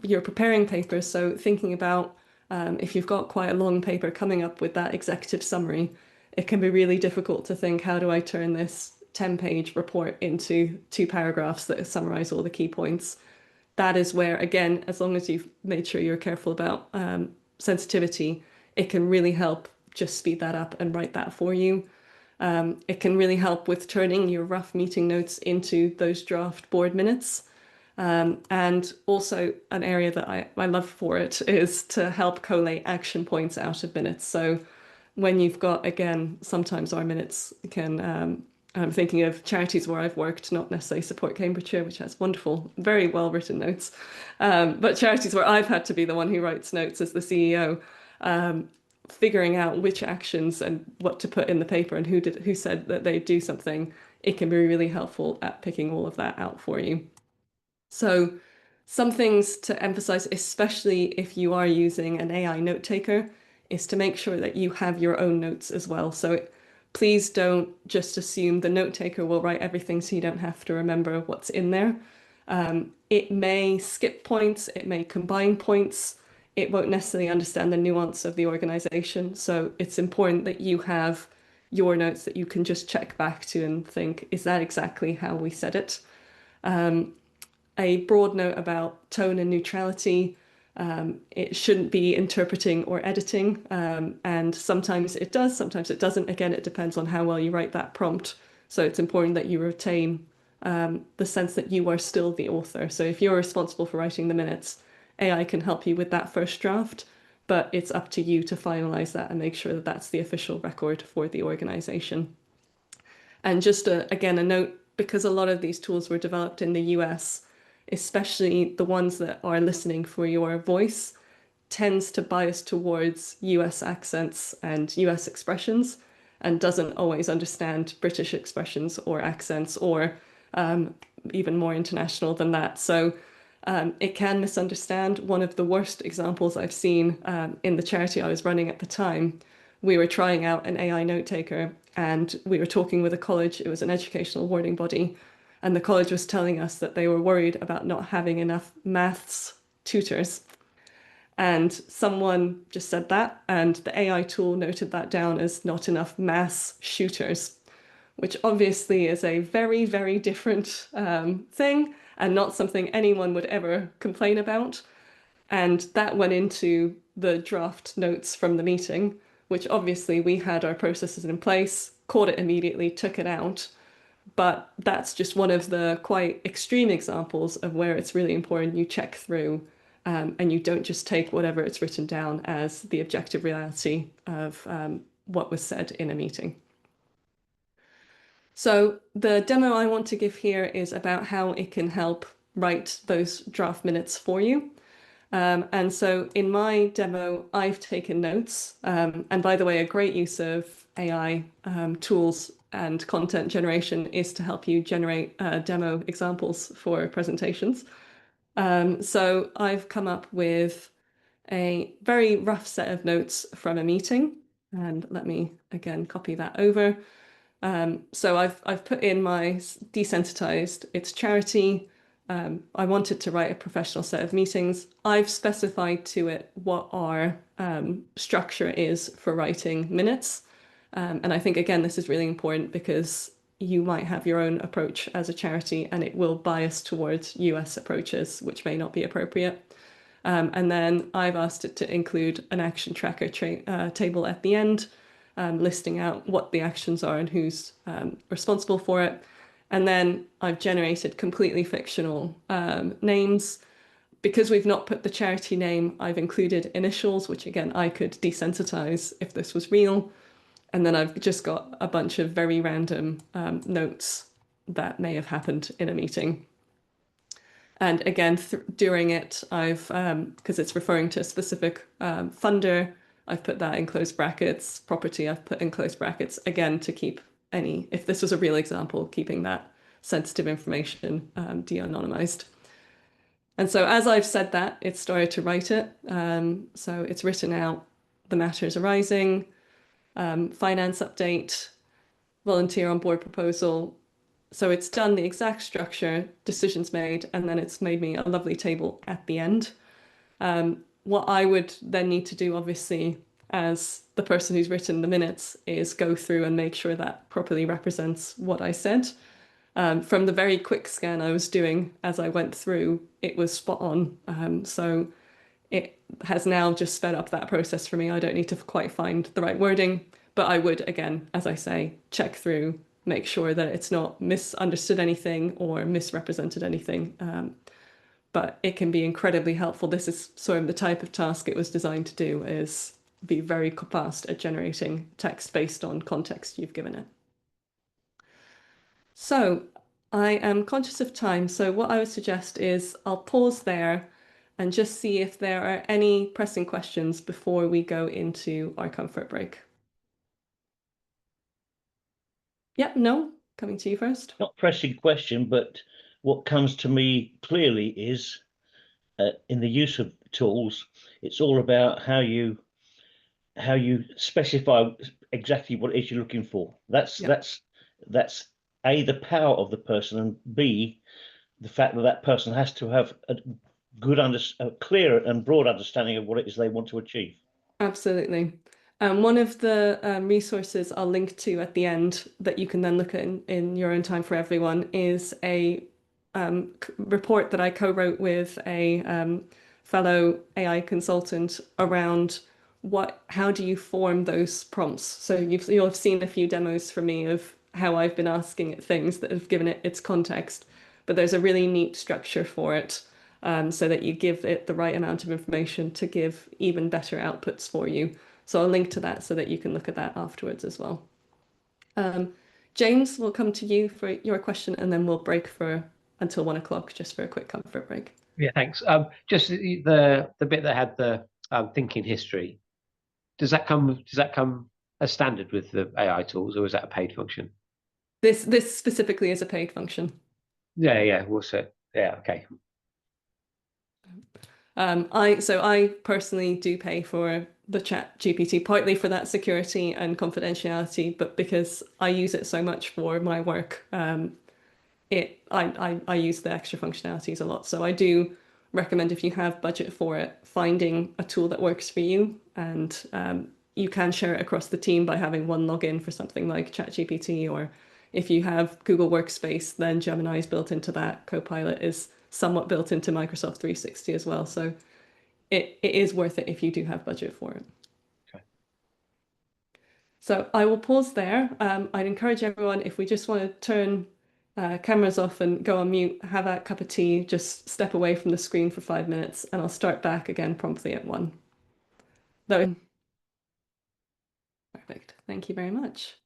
you're preparing papers. So thinking about if you've got quite a long paper, coming up with that executive summary, it can be really difficult to think, how do I turn this 10-page report into 2 paragraphs that summarize all the key points? That is where, again, as long as you've made sure you're careful about sensitivity, it can really help just speed that up and write that for you. It can really help with turning your rough meeting notes into those draft board minutes. And also an area that I love for it is to help collate action points out of minutes. So when you've got, again, sometimes our minutes can, I'm thinking of charities where I've worked, not necessarily Support Cambridgeshire, which has wonderful, very well written notes, but charities where I've had to be the one who writes notes as the CEO, figuring out which actions and what to put in the paper and who said that they'd do something, it can be really helpful at picking all of that out for you. So some things to emphasize, especially if you are using an AI note taker, is to make sure that you have your own notes as well. So please don't just assume the note taker will write everything so you don't have to remember what's in there. It may skip points, it may combine points, it won't necessarily understand the nuance of the organization. So it's important that you have your notes that you can just check back to and think, is that exactly how we said it? A broad note about tone and neutrality. It shouldn't be interpreting or editing, and sometimes it does, sometimes it doesn't. Again, it depends on how well you write that prompt. So it's important that you retain the sense that you are still the author. So if you're responsible for writing the minutes, AI can help you with that first draft, but it's up to you to finalize that and make sure that that's the official record for the organization. And just again, a note, because a lot of these tools were developed in the US, especially the ones that are listening for your voice, tends to bias towards US accents and US expressions and doesn't always understand British expressions or accents or even more international than that. So it can misunderstand. One of the worst examples I've seen in the charity I was running at the time, we were trying out an AI note taker and we were talking with a college. It was an educational awarding body. And the college was telling us that they were worried about not having enough maths tutors. And someone just said that, and the AI tool noted that down as not enough mass shooters, which obviously is a very, very different thing and not something anyone would ever complain about. And that went into the draft notes from the meeting, which obviously we had our processes in place, caught it immediately, took it out. But that's just one of the quite extreme examples of where it's really important you check through and you don't just take whatever it's written down as the objective reality of what was said in a meeting. So the demo I want to give here is about how it can help write those draft minutes for you. And so in my demo, I've taken notes. And by the way, a great use of AI tools and content generation is to help you generate demo examples for presentations. So I've come up with a very rough set of notes from a meeting. And let me again copy that over. So I've put in my desensitized, it's charity. I wanted to write a professional set of meetings. I've specified to it what our structure is for writing minutes. And I think, again, this is really important because you might have your own approach as a charity and it will bias towards US approaches, which may not be appropriate. And then I've asked it to include an action tracker table at the end, listing out what the actions are and who's responsible for it. And then I've generated completely fictional names. Because we've not put the charity name, I've included initials, which again, I could desensitize if this was real. And then I've just got a bunch of very random notes that may have happened in a meeting. And again, during it, I've, because it's referring to a specific funder, I've put that in closed brackets. Property, I've put in closed brackets, again, to keep any, if this was a real example, keeping that sensitive information de-anonymized. And so as I've said that, it started to write it. So it's written out the matters arising, finance update, volunteer on board proposal. So it's done the exact structure, decisions made, and then it's made me a lovely table at the end. What I would then need to do, obviously, as the person who's written the minutes, is go through and make sure that properly represents what I said. From the very quick scan I was doing as I went through, it was spot on. So it has now just sped up that process for me. I don't need to quite find the right wording, but I would, again, as I say, check through, make sure that it's not misunderstood anything or misrepresented anything. But it can be incredibly helpful. This is sort of the type of task it was designed to do, is be very fast at generating text based on context you've given it. So I am conscious of time. So what I would suggest is I'll pause there and just see if there are any pressing questions before we go into our comfort break. Yep, no, coming to you first. Not pressing question, but what comes to me clearly is in the use of tools, it's all about how you specify exactly what it is you're looking for. That's A, the power of the person, and B, the fact that that person has to have a clear and broad understanding of what it is they want to achieve. Absolutely. One of the resources I'll link to at the end that you can then look at in your own time for everyone is a report that I co-wrote with a fellow AI consultant around how do you form those prompts. So you'll have seen a few demos from me of how I've been asking it things that have given it its context, but there's a really neat structure for it. So that you give it the right amount of information to give even better outputs for you. So I'll link to that so that you can look at that afterwards as well. James, we'll come to you for your question and then we'll break until 1 o'clock just for a quick comfort break. Yeah, thanks. Just the bit that had the thinking history. Does that come as standard with the AI tools, or is that a paid function? This specifically is a paid function. Yeah, we'll see. Yeah, okay. I personally do pay for the Chat GPT, partly for that security and confidentiality, but because I use it so much for my work, I use the extra functionalities a lot. So I do recommend, if you have budget for it, finding a tool that works for you, and you can share it across the team by having one login for something like ChatGPT, or if you have Google Workspace, then Gemini is built into that. Copilot is somewhat built into Microsoft 360 as well. So it is worth it if you do have budget for it. Okay. So I will pause there. I'd encourage everyone, if we just want to turn cameras off and go on mute, have a cup of tea, just step away from the screen for 5 minutes, and I'll start back again promptly at 1. Perfect. Thank you very much.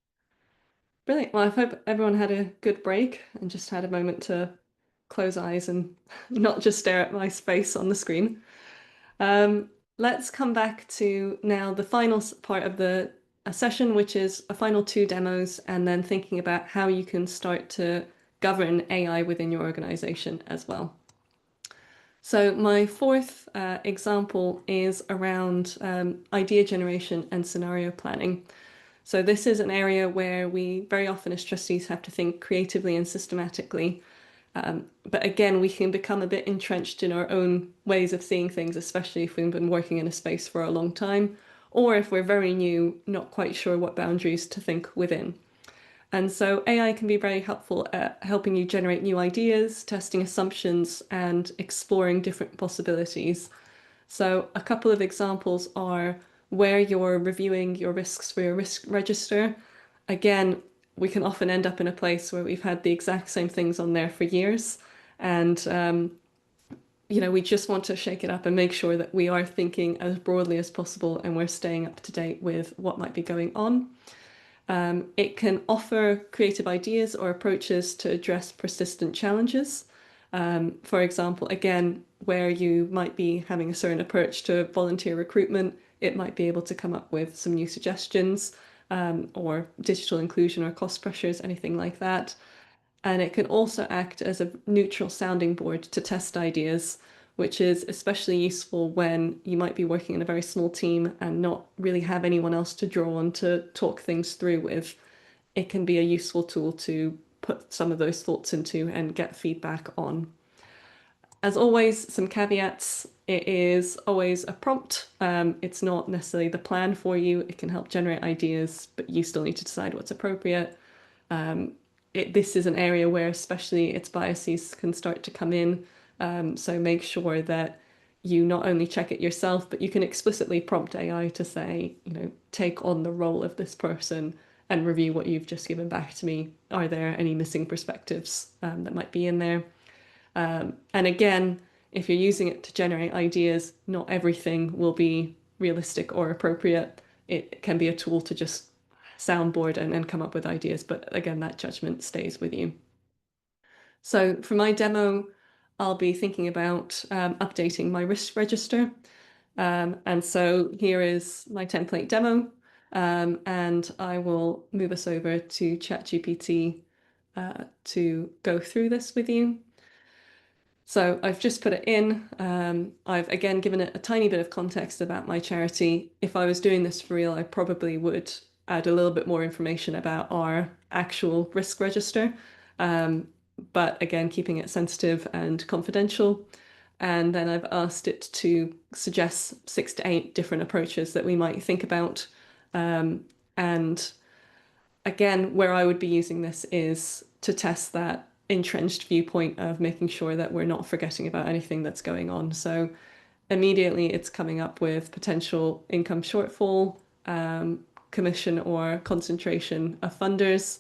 Brilliant. Well, I hope everyone had a good break and just had a moment to close eyes and not just stare at my face on the screen. Let's come back to now the final part of the session, which is a final 2 demos, and then thinking about how you can start to govern AI within your organization as well. So my 4th example is around idea generation and scenario planning. So this is an area where we very often as trustees have to think creatively and systematically. But again, we can become a bit entrenched in our own ways of seeing things, especially if we've been working in a space for a long time, or if we're very new, not quite sure what boundaries to think within. And so AI can be very helpful at helping you generate new ideas, testing assumptions, and exploring different possibilities. So a couple of examples are where you're reviewing your risks for your risk register. Again, we can often end up in a place where we've had the exact same things on there for years. And, we just want to shake it up and make sure that we are thinking as broadly as possible and we're staying up to date with what might be going on. It can offer creative ideas or approaches to address persistent challenges. For example, again, where you might be having a certain approach to volunteer recruitment, it might be able to come up with some new suggestions, or digital inclusion or cost pressures, anything like that. And it can also act as a neutral sounding board to test ideas, which is especially useful when you might be working in a very small team and not really have anyone else to draw on to talk things through with. It can be a useful tool to put some of those thoughts into and get feedback on. As always, some caveats. It is always a prompt. It's not necessarily the plan for you. It can help generate ideas, but you still need to decide what's appropriate. This is an area where especially its biases can start to come in. So make sure that you not only check it yourself, but you can explicitly prompt AI to say, take on the role of this person and review what you've just given back to me. Are there any missing perspectives that might be in there? And again, if you're using it to generate ideas, not everything will be realistic or appropriate. It can be a tool to just soundboard and come up with ideas, but again, that judgment stays with you. So for my demo, I'll be thinking about updating my risk register. And so here is my template demo, and I will move us over to ChatGPT to go through this with you. So I've just put it in. I've again given it a tiny bit of context about my charity. If I was doing this for real, I probably would add a little bit more information about our actual risk register. But again, keeping it sensitive and confidential. And then I've asked it to suggest 6 to 8 different approaches that we might think about. And again, where I would be using this is to test that entrenched viewpoint of making sure that we're not forgetting about anything that's going on. So immediately it's coming up with potential income shortfall, commission or concentration of funders.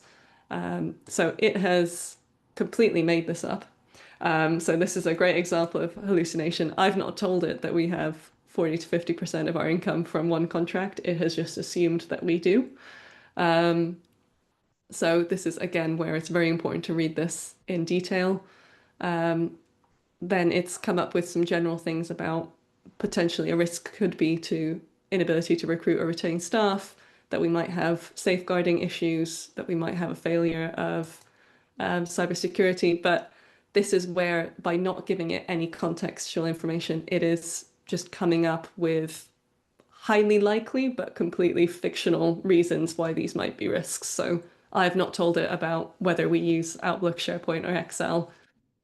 So it has completely made this up. So this is a great example of hallucination. I've not told it that we have 40 to 50% of our income from one contract. It has just assumed that we do. So this is, again, where it's very important to read this in detail. Then it's come up with some general things about potentially a risk could be to inability to recruit or retain staff, that we might have safeguarding issues, that we might have a failure of cybersecurity. But this is where, by not giving it any contextual information, it is just coming up with highly likely but completely fictional reasons why these might be risks. So I've not told it about whether we use Outlook, SharePoint, or Excel.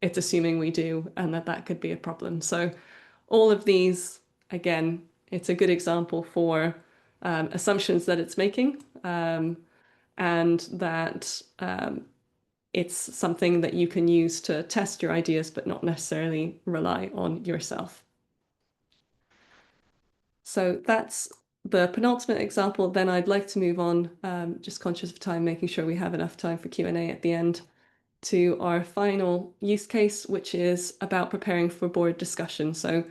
It's assuming we do, and that could be a problem. So all of these, again, it's a good example for assumptions that it's making, and that it's something that you can use to test your ideas, but not necessarily rely on yourself. So that's the penultimate example. Then I'd like to move on, just conscious of time, making sure we have enough time for Q&A at the end, to our final use case, which is about preparing for board discussion. So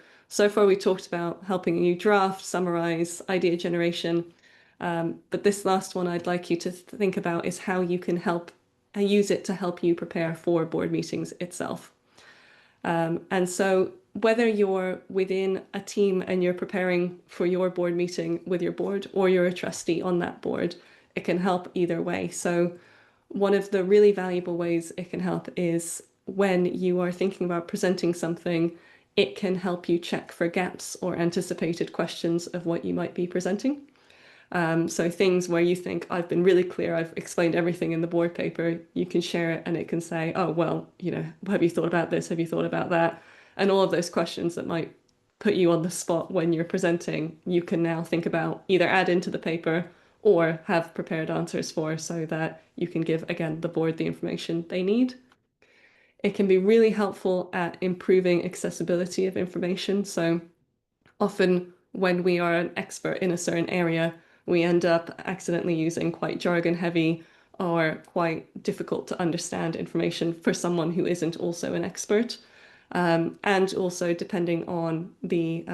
far we talked about helping you draft, summarize, idea generation, but this last one I'd like you to think about is how you can use it to help you prepare for board meetings itself. And so whether you're within a team and you're preparing for your board meeting with your board, or you're a trustee on that board, it can help either way. So one of the really valuable ways it can help is when you are thinking about presenting something, it can help you check for gaps or anticipated questions of what you might be presenting. So things where you think, I've been really clear, I've explained everything in the board paper, you can share it and it can say, oh, well, have you thought about this? Have you thought about that? And all of those questions that might put you on the spot when you're presenting, you can now think about, either add into the paper or have prepared answers for, so that you can give, again, the board the information they need. It can be really helpful at improving accessibility of information. So often when we are an expert in a certain area, we end up accidentally using quite jargon heavy or quite difficult to understand information for someone who isn't also an expert. And also depending on the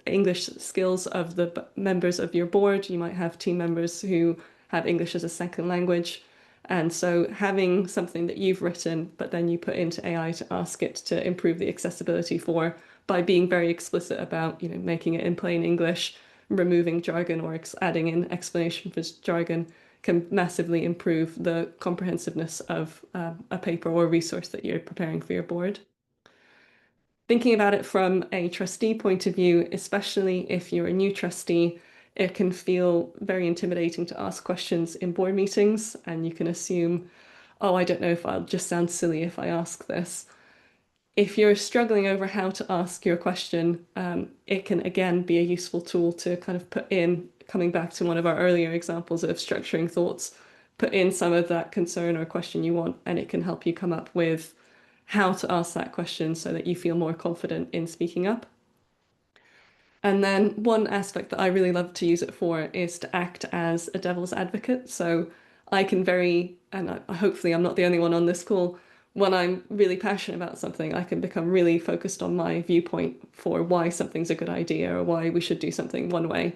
English skills of the members of your board, you might have team members who have English as a second language. And so having something that you've written, but then you put into AI to ask it to improve the accessibility for, by being very explicit about, making it in plain English, removing jargon or adding in explanation for jargon, can massively improve the comprehensiveness of a paper or resource that you're preparing for your board. Thinking about it from a trustee point of view, especially if you're a new trustee, it can feel very intimidating to ask questions in board meetings, and you can assume, oh, I don't know if I'll just sound silly if I ask this. If you're struggling over how to ask your question, it can again be a useful tool to kind of put in, coming back to one of our earlier examples of structuring thoughts, put in some of that concern or question you want, and it can help you come up with how to ask that question so that you feel more confident in speaking up. And then one aspect that I really love to use it for is to act as a devil's advocate. So I can and hopefully I'm not the only one on this call, when I'm really passionate about something, I can become really focused on my viewpoint for why something's a good idea or why we should do something one way.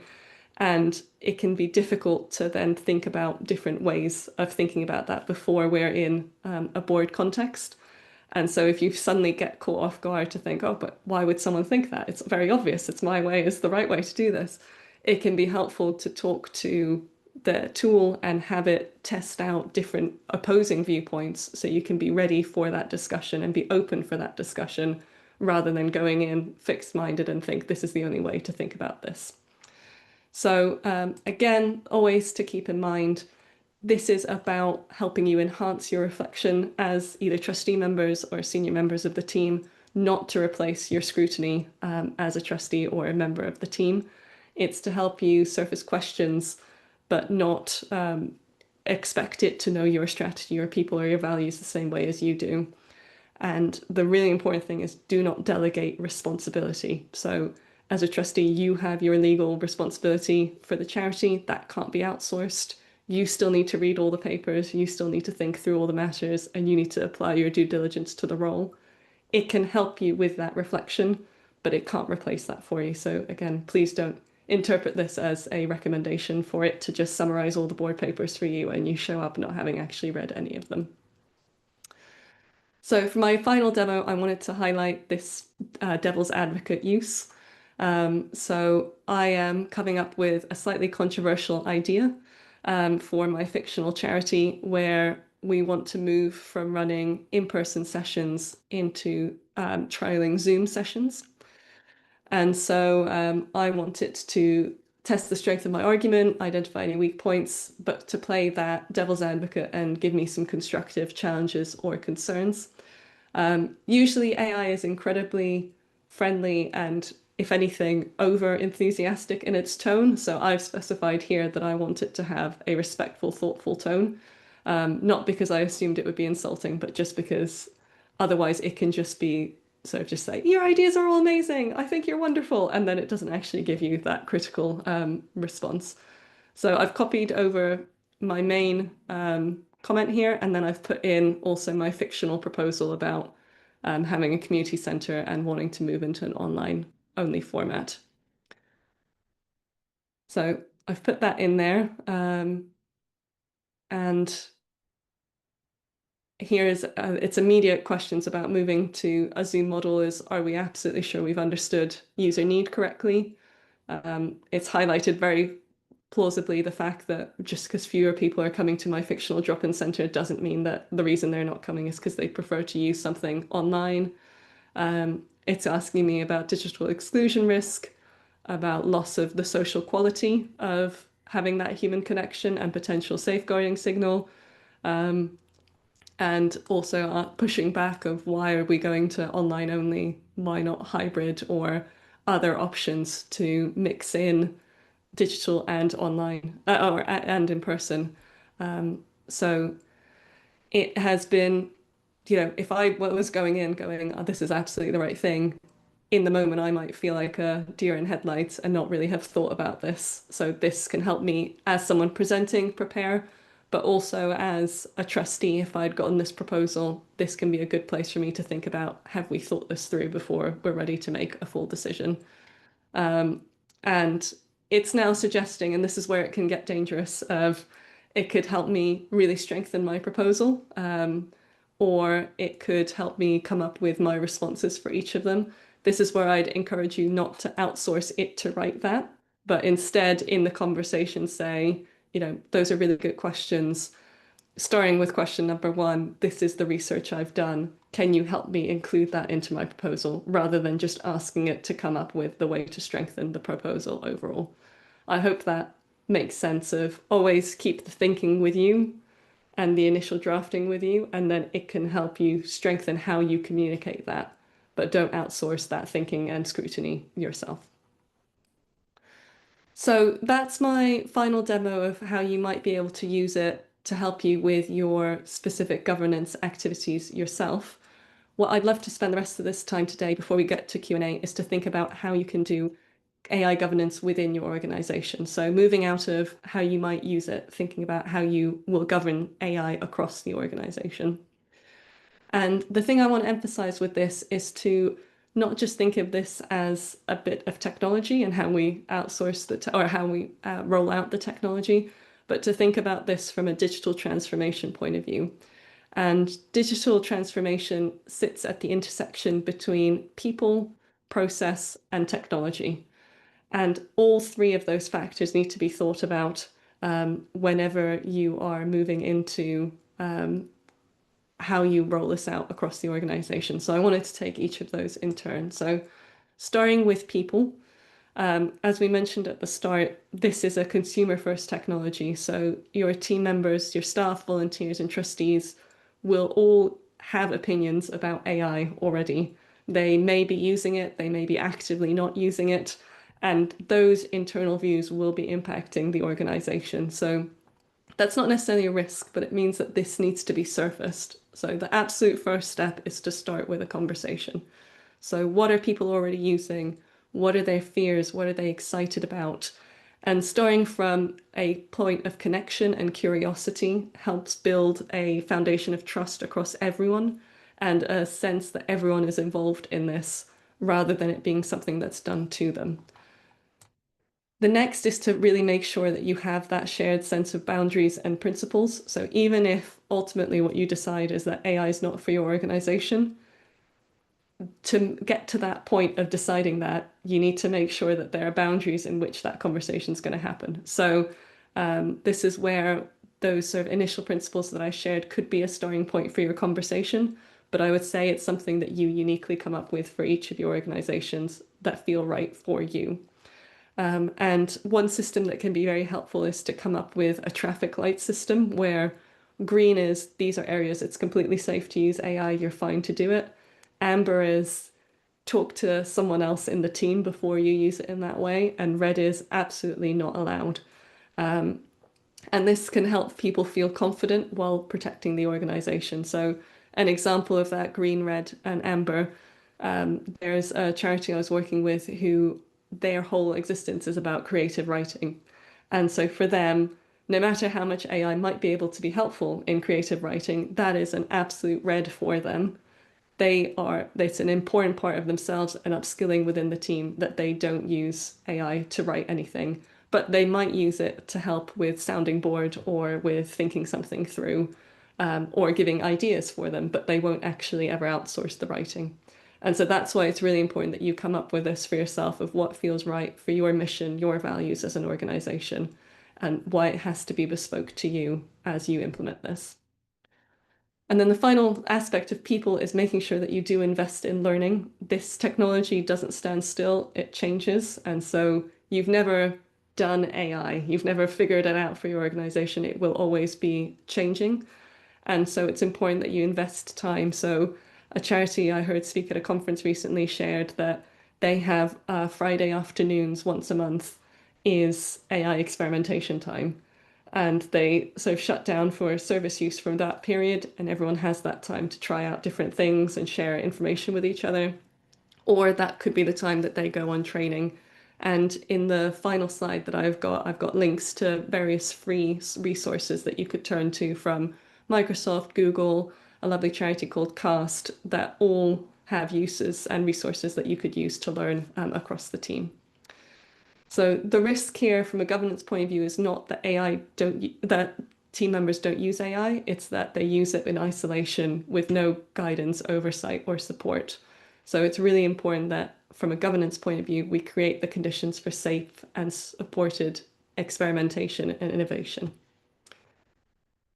And it can be difficult to then think about different ways of thinking about that before we're in a board context. And so if you suddenly get caught off guard to think, oh, but why would someone think that? It's very obvious. It's my way is the right way to do this. It can be helpful to talk to the tool and have it test out different opposing viewpoints so you can be ready for that discussion and be open for that discussion, rather than going in fixed-minded and think this is the only way to think about this. So again, always to keep in mind, this is about helping you enhance your reflection as either trustee members or senior members of the team, not to replace your scrutiny as a trustee or a member of the team. It's to help you surface questions, but not expect it to know your strategy or people or your values the same way as you do. And the really important thing is, do not delegate responsibility. So as a trustee, you have your legal responsibility for the charity. That can't be outsourced. You still need to read all the papers, you still need to think through all the matters, and you need to apply your due diligence to the role. It can help you with that reflection, but it can't replace that for you. So again, please don't interpret this as a recommendation for it to just summarize all the board papers for you and you show up not having actually read any of them. So for my final demo, I wanted to highlight this devil's advocate use. So I am coming up with a slightly controversial idea for my fictional charity, where we want to move from running in-person sessions into trialing Zoom sessions. And so I want it to test the strength of my argument, identify any weak points, but to play that devil's advocate and give me some constructive challenges or concerns. Usually AI is incredibly friendly and, if anything, over enthusiastic in its tone. So I've specified here that I want it to have a respectful, thoughtful tone. Not because I assumed it would be insulting, but just because otherwise it can just be sort of just say, your ideas are all amazing, I think you're wonderful, and then it doesn't actually give you that critical response. So I've copied over my main comment here, and then I've put in also my fictional proposal about having a community centre and wanting to move into an online only format. So I've put that in there. And here is its immediate questions about moving to a Zoom model is, are we absolutely sure we've understood user need correctly? It's highlighted very plausibly the fact that just because fewer people are coming to my fictional drop-in centre doesn't mean that the reason they're not coming is because they prefer to use something online. It's asking me about digital exclusion risk, about loss of the social quality of having that human connection and potential safeguarding signal. And also pushing back of why are we going to online only, why not hybrid or other options to mix in digital and online and in person. So it has been, if I was going in going, oh, this is absolutely the right thing, in the moment I might feel like a deer in headlights and not really have thought about this. So this can help me as someone presenting prepare, but also as a trustee, if I'd gotten this proposal, this can be a good place for me to think about, have we thought this through before we're ready to make a full decision? And it's now suggesting, and this is where it can get dangerous, of it could help me really strengthen my proposal, or it could help me come up with my responses for each of them. This is where I'd encourage you not to outsource it to write that, but instead in the conversation say, those are really good questions. Starting with question number 1, this is the research I've done. Can you help me include that into my proposal, rather than just asking it to come up with the way to strengthen the proposal overall? I hope that makes sense of always keep the thinking with you and the initial drafting with you, and then it can help you strengthen how you communicate that, but don't outsource that thinking and scrutiny yourself. So that's my final demo of how you might be able to use it to help you with your specific governance activities yourself. What I'd love to spend the rest of this time today before we get to Q&A is to think about how you can do AI governance within your organization. So moving out of how you might use it, thinking about how you will govern AI across the organization. And the thing I want to emphasize with this is to not just think of this as a bit of technology and how we outsource or how we roll out the technology, but to think about this from a digital transformation point of view. And digital transformation sits at the intersection between people, process, and technology. And all 3 of those factors need to be thought about whenever you are moving into how you roll this out across the organization. So I wanted to take each of those in turn. So starting with people, as we mentioned at the start, this is a consumer-first technology. So your team members, your staff, volunteers, and trustees will all have opinions about AI already. They may be using it, they may be actively not using it, and those internal views will be impacting the organization. So that's not necessarily a risk, but it means that this needs to be surfaced. So the absolute first step is to start with a conversation. So what are people already using? What are their fears? What are they excited about? And starting from a point of connection and curiosity helps build a foundation of trust across everyone and a sense that everyone is involved in this rather than it being something that's done to them. The next is to really make sure that you have that shared sense of boundaries and principles. So even if ultimately what you decide is that AI is not for your organization, to get to that point of deciding that, you need to make sure that there are boundaries in which that conversation is going to happen. So this is where those sort of initial principles that I shared could be a starting point for your conversation, but I would say it's something that you uniquely come up with for each of your organizations that feel right for you. And one system that can be very helpful is to come up with a traffic light system where green is these are areas it's completely safe to use AI, you're fine to do it. Amber is talk to someone else in the team before you use it in that way. And red is absolutely not allowed. And this can help people feel confident while protecting the organization. So an example of that green, red, and amber, there's a charity I was working with who their whole existence is about creative writing. And so for them, no matter how much AI might be able to be helpful in creative writing, that is an absolute red for them. It's an important part of themselves and upskilling within the team that they don't use AI to write anything, but they might use it to help with sounding board or with thinking something through, or giving ideas for them, but they won't actually ever outsource the writing. And so that's why it's really important that you come up with this for yourself of what feels right for your mission, your values as an organization, and why it has to be bespoke to you as you implement this. And then the final aspect of people is making sure that you do invest in learning. This technology doesn't stand still, it changes. And so you've never done AI, you've never figured it out for your organization. It will always be changing. And so it's important that you invest time. So a charity I heard speak at a conference recently shared that they have Friday afternoons once a month is AI experimentation time. And they sort of shut down for service use from that period, and everyone has that time to try out different things and share information with each other. Or that could be the time that they go on training. And in the final slide that I've got links to various free resources that you could turn to from Microsoft, Google, a lovely charity called Cast that all have uses and resources that you could use to learn across the team. So the risk here from a governance point of view is not that that team members don't use AI, it's that they use it in isolation with no guidance, oversight, or support. So it's really important that from a governance point of view, we create the conditions for safe and supported experimentation and innovation.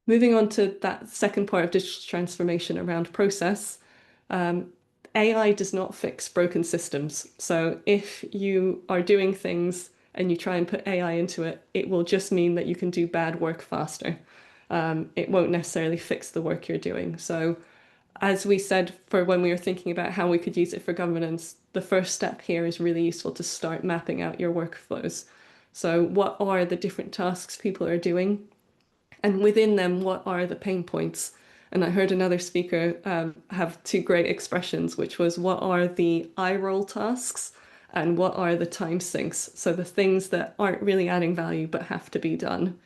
Moving on to that second part of digital transformation around process, AI does not fix broken systems. So if you are doing things and you try and put AI into it, it will just mean that you can do bad work faster. It won't necessarily fix the work you're doing. So as we said, for when we were thinking about how we could use it for governance, the first step here is really useful to start mapping out your workflows. So what are the different tasks people are doing? And within them, what are the pain points? And I heard another speaker have two great expressions, which was what are the eye roll tasks and what are the time sinks? So the things that aren't really adding value but have to be done.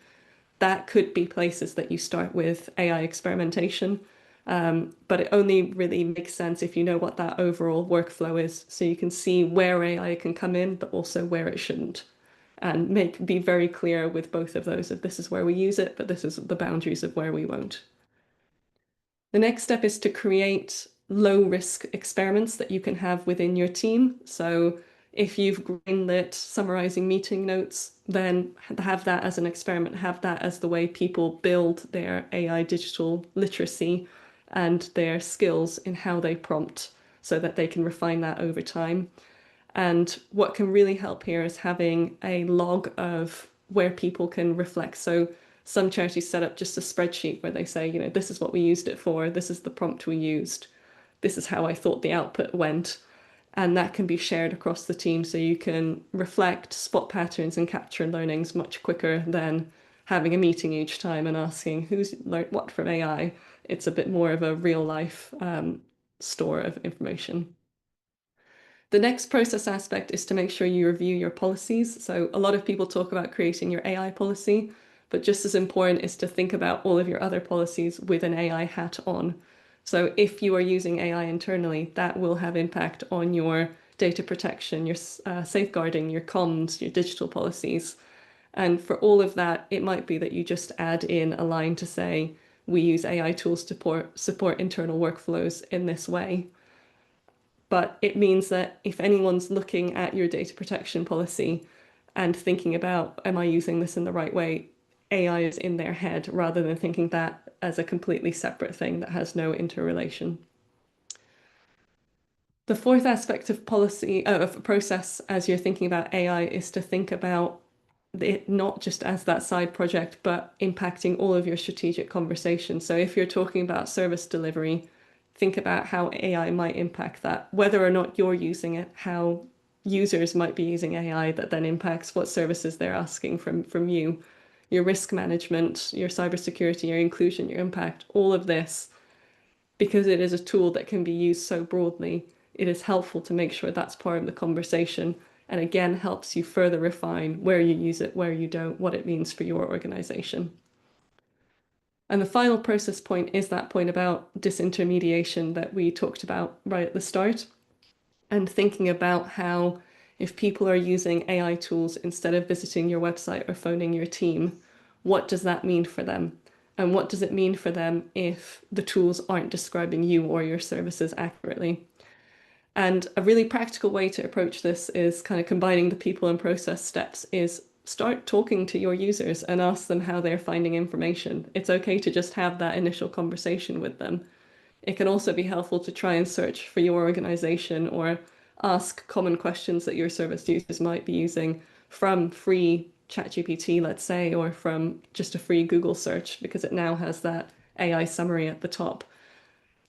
That could be places that you start with AI experimentation, but it only really makes sense if you know what that overall workflow is, so you can see where AI can come in, but also where it shouldn't, and be very clear with both of those if this is where we use it, but this is the boundaries of where we won't. The next step is to create low risk experiments that you can have within your team. So if you've greenlit summarizing meeting notes, then have that as an experiment, have that as the way people build their AI digital literacy and their skills in how they prompt so that they can refine that over time. And what can really help here is having a log of where people can reflect. So some charities set up just a spreadsheet where they say, you know, this is what we used it for, this is the prompt we used, this is how I thought the output went. And that can be shared across the team so you can reflect, spot patterns, and capture learnings much quicker than having a meeting each time and asking who's learned what from AI. It's a bit more of a real life store of information. The next process aspect is to make sure you review your policies. So a lot of people talk about creating your AI policy, but just as important is to think about all of your other policies with an AI hat on. So if you are using AI internally, that will have impact on your data protection, your safeguarding, your comms, your digital policies. And for all of that, it might be that you just add in a line to say, we use AI tools to support internal workflows in this way. But it means that if anyone's looking at your data protection policy and thinking about, am I using this in the right way? AI is in their head rather than thinking that as a completely separate thing that has no interrelation. The fourth aspect of policy, of process, as you're thinking about AI, is to think about it not just as that side project, but impacting all of your strategic conversations. So if you're talking about service delivery, think about how AI might impact that, whether or not you're using it, how users might be using AI that then impacts what services they're asking from you, your risk management, your cybersecurity, your inclusion, your impact, all of this, because it is a tool that can be used so broadly, it is helpful to make sure that's part of the conversation, and again helps you further refine where you use it, where you don't, what it means for your organization. And the final process point is that point about disintermediation that we talked about right at the start, and thinking about how if people are using AI tools instead of visiting your website or phoning your team, what does that mean for them? And what does it mean for them if the tools aren't describing you or your services accurately? And a really practical way to approach this is kind of combining the people and process steps is start talking to your users and ask them how they're finding information. It's okay to just have that initial conversation with them. It can also be helpful to try and search for your organization or ask common questions that your service users might be using from free ChatGPT, let's say, or from just a free Google search, because it now has that AI summary at the top.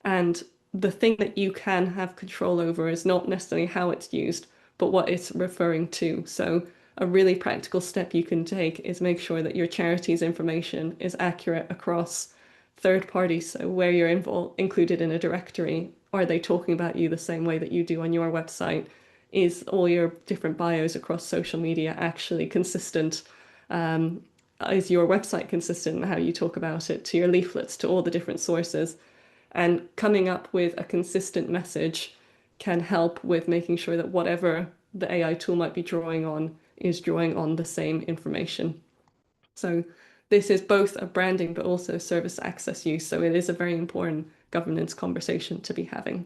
And the thing that you can have control over is not necessarily how it's used, but what it's referring to. So a really practical step you can take is make sure that your charity's information is accurate across third parties. So where you're included in a directory, are they talking about you the same way that you do on your website? Is all your different bios across social media actually consistent? Is your website consistent in how you talk about it, to your leaflets, to all the different sources? And coming up with a consistent message can help with making sure that whatever the AI tool might be drawing on is drawing on the same information. So this is both a branding but also service access use. So it is a very important governance conversation to be having.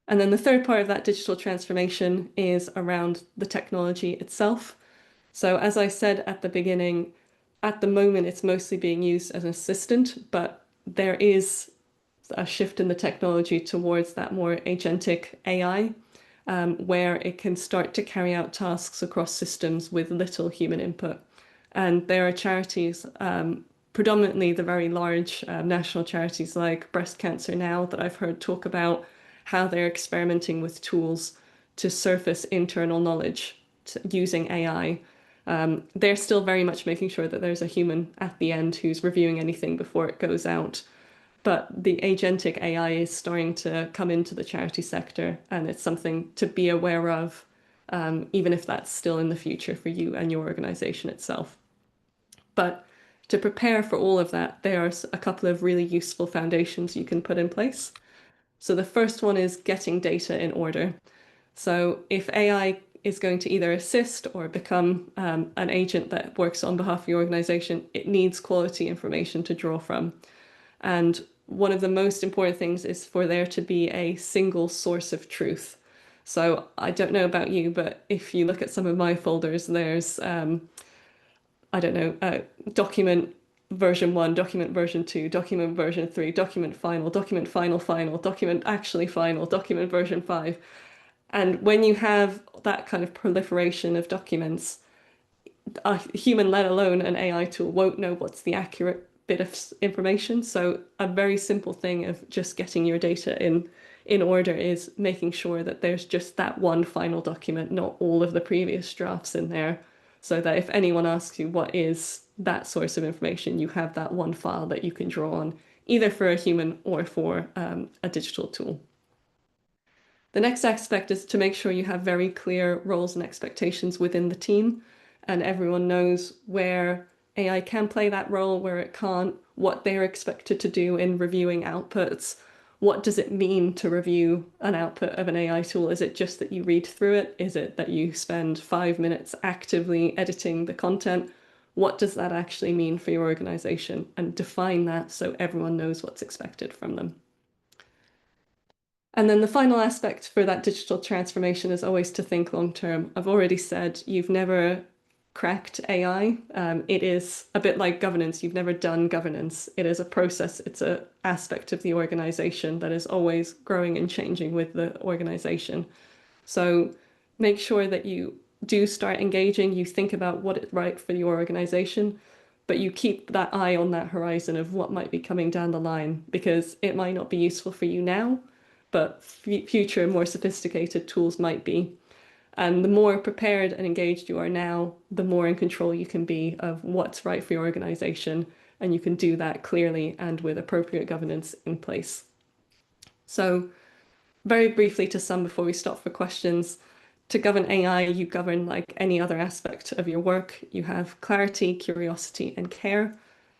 And then the third part of that digital transformation is around the technology itself. So as I said at the beginning, at the moment, it's mostly being used as an assistant, but there is a shift in the technology towards that more agentic AI, where it can start to carry out tasks across systems with little human input. And there are charities, predominantly the very large national charities like Breast Cancer Now, that I've heard talk about how they're experimenting with tools to surface internal knowledge using AI. They're still very much making sure that there's a human at the end who's reviewing anything before it goes out. But the agentic AI is starting to come into the charity sector, and it's something to be aware of, even if that's still in the future for you and your organization itself. But to prepare for all of that, there are a couple of really useful foundations you can put in place. So the first one is getting data in order. So if AI is going to either assist or become an agent that works on behalf of your organization, it needs quality information to draw from. And one of the most important things is for there to be a single source of truth. So I don't know about you, but if you look at some of my folders, there's, I don't know, document version 1, document version 2, document version 3, document final, final, document actually final, document version 5. And when you have that kind of proliferation of documents, a human, let alone an AI tool, won't know what's the accurate bit of information. So a very simple thing of just getting your data in order is making sure that there's just that one final document, not all of the previous drafts in there, so that if anyone asks you what is that source of information, you have that one file that you can draw on, either for a human or for a digital tool. The next aspect is to make sure you have very clear roles and expectations within the team, and everyone knows where AI can play that role, where it can't, what they're expected to do in reviewing outputs. What does it mean to review an output of an AI tool? Is it just that you read through it? Is it that you spend 5 minutes actively editing the content? What does that actually mean for your organization? And define that so everyone knows what's expected from them. And then the final aspect for that digital transformation is always to think long term. I've already said you've never cracked AI. It is a bit like governance. You've never done governance. It is a process. It's an aspect of the organization that is always growing and changing with the organization. So make sure that you do start engaging, you think about what is right for your organization, but you keep that eye on that horizon of what might be coming down the line, because it might not be useful for you now, but future more sophisticated tools might be. And the more prepared and engaged you are now, the more in control you can be of what's right for your organization. And you can do that clearly and with appropriate governance in place. So very briefly to sum before we stop for questions, to govern AI, you govern like any other aspect of your work. You have clarity, curiosity, and care.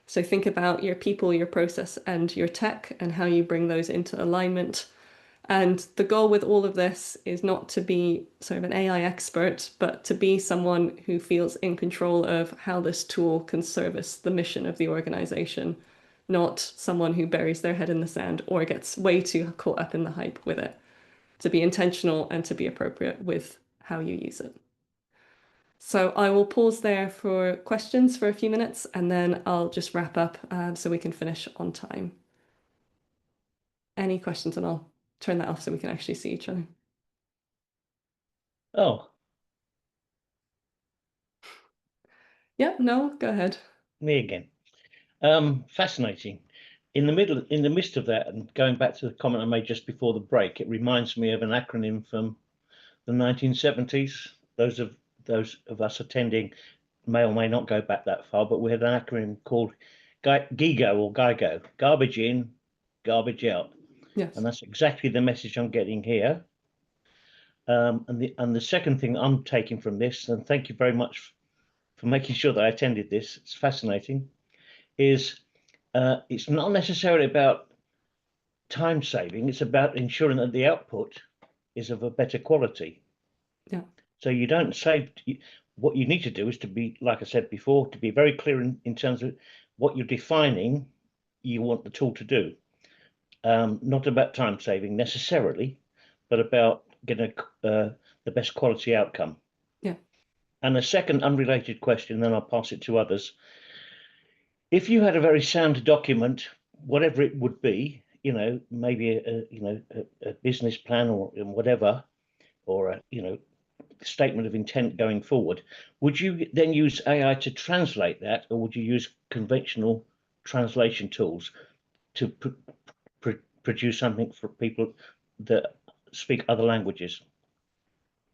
So think about your people, your process, and your tech, and how you bring those into alignment. And the goal with all of this is not to be sort of an AI expert, but to be someone who feels in control of how this tool can service the mission of the organization, not someone who buries their head in the sand or gets way too caught up in the hype with it. To be intentional and to be appropriate with how you use it. So I will pause there for questions for a few minutes, and then I'll just wrap up so we can finish on time. Any questions? And I'll turn that off so we can actually see each other. Oh, Yeah, no, go ahead. me again. Fascinating. In the midst of that, and going back to the comment I made just before the break, it reminds me of an acronym from the 1970s. Those of us attending may or may not go back that far, but we had an acronym called GIGO or GIGO, garbage in, garbage out. Yes. And that's exactly the message I'm getting here. And the second thing I'm taking from this, and thank you very much for making sure that I attended this, it's fascinating, is it's not necessarily about time saving, it's about ensuring that the output is of a better quality. Yeah. So you don't save, what you need to do is to be, like I said before, to be very clear in terms of what you're defining you want the tool to do. Not about time saving necessarily, but about getting the best quality outcome. Yeah. And a second unrelated question, then I'll pass it to others. If you had a very sound document, whatever it would be, maybe a business plan or whatever, or a statement of intent going forward, would you then use AI to translate that, or would you use conventional translation tools to produce something for people that speak other languages?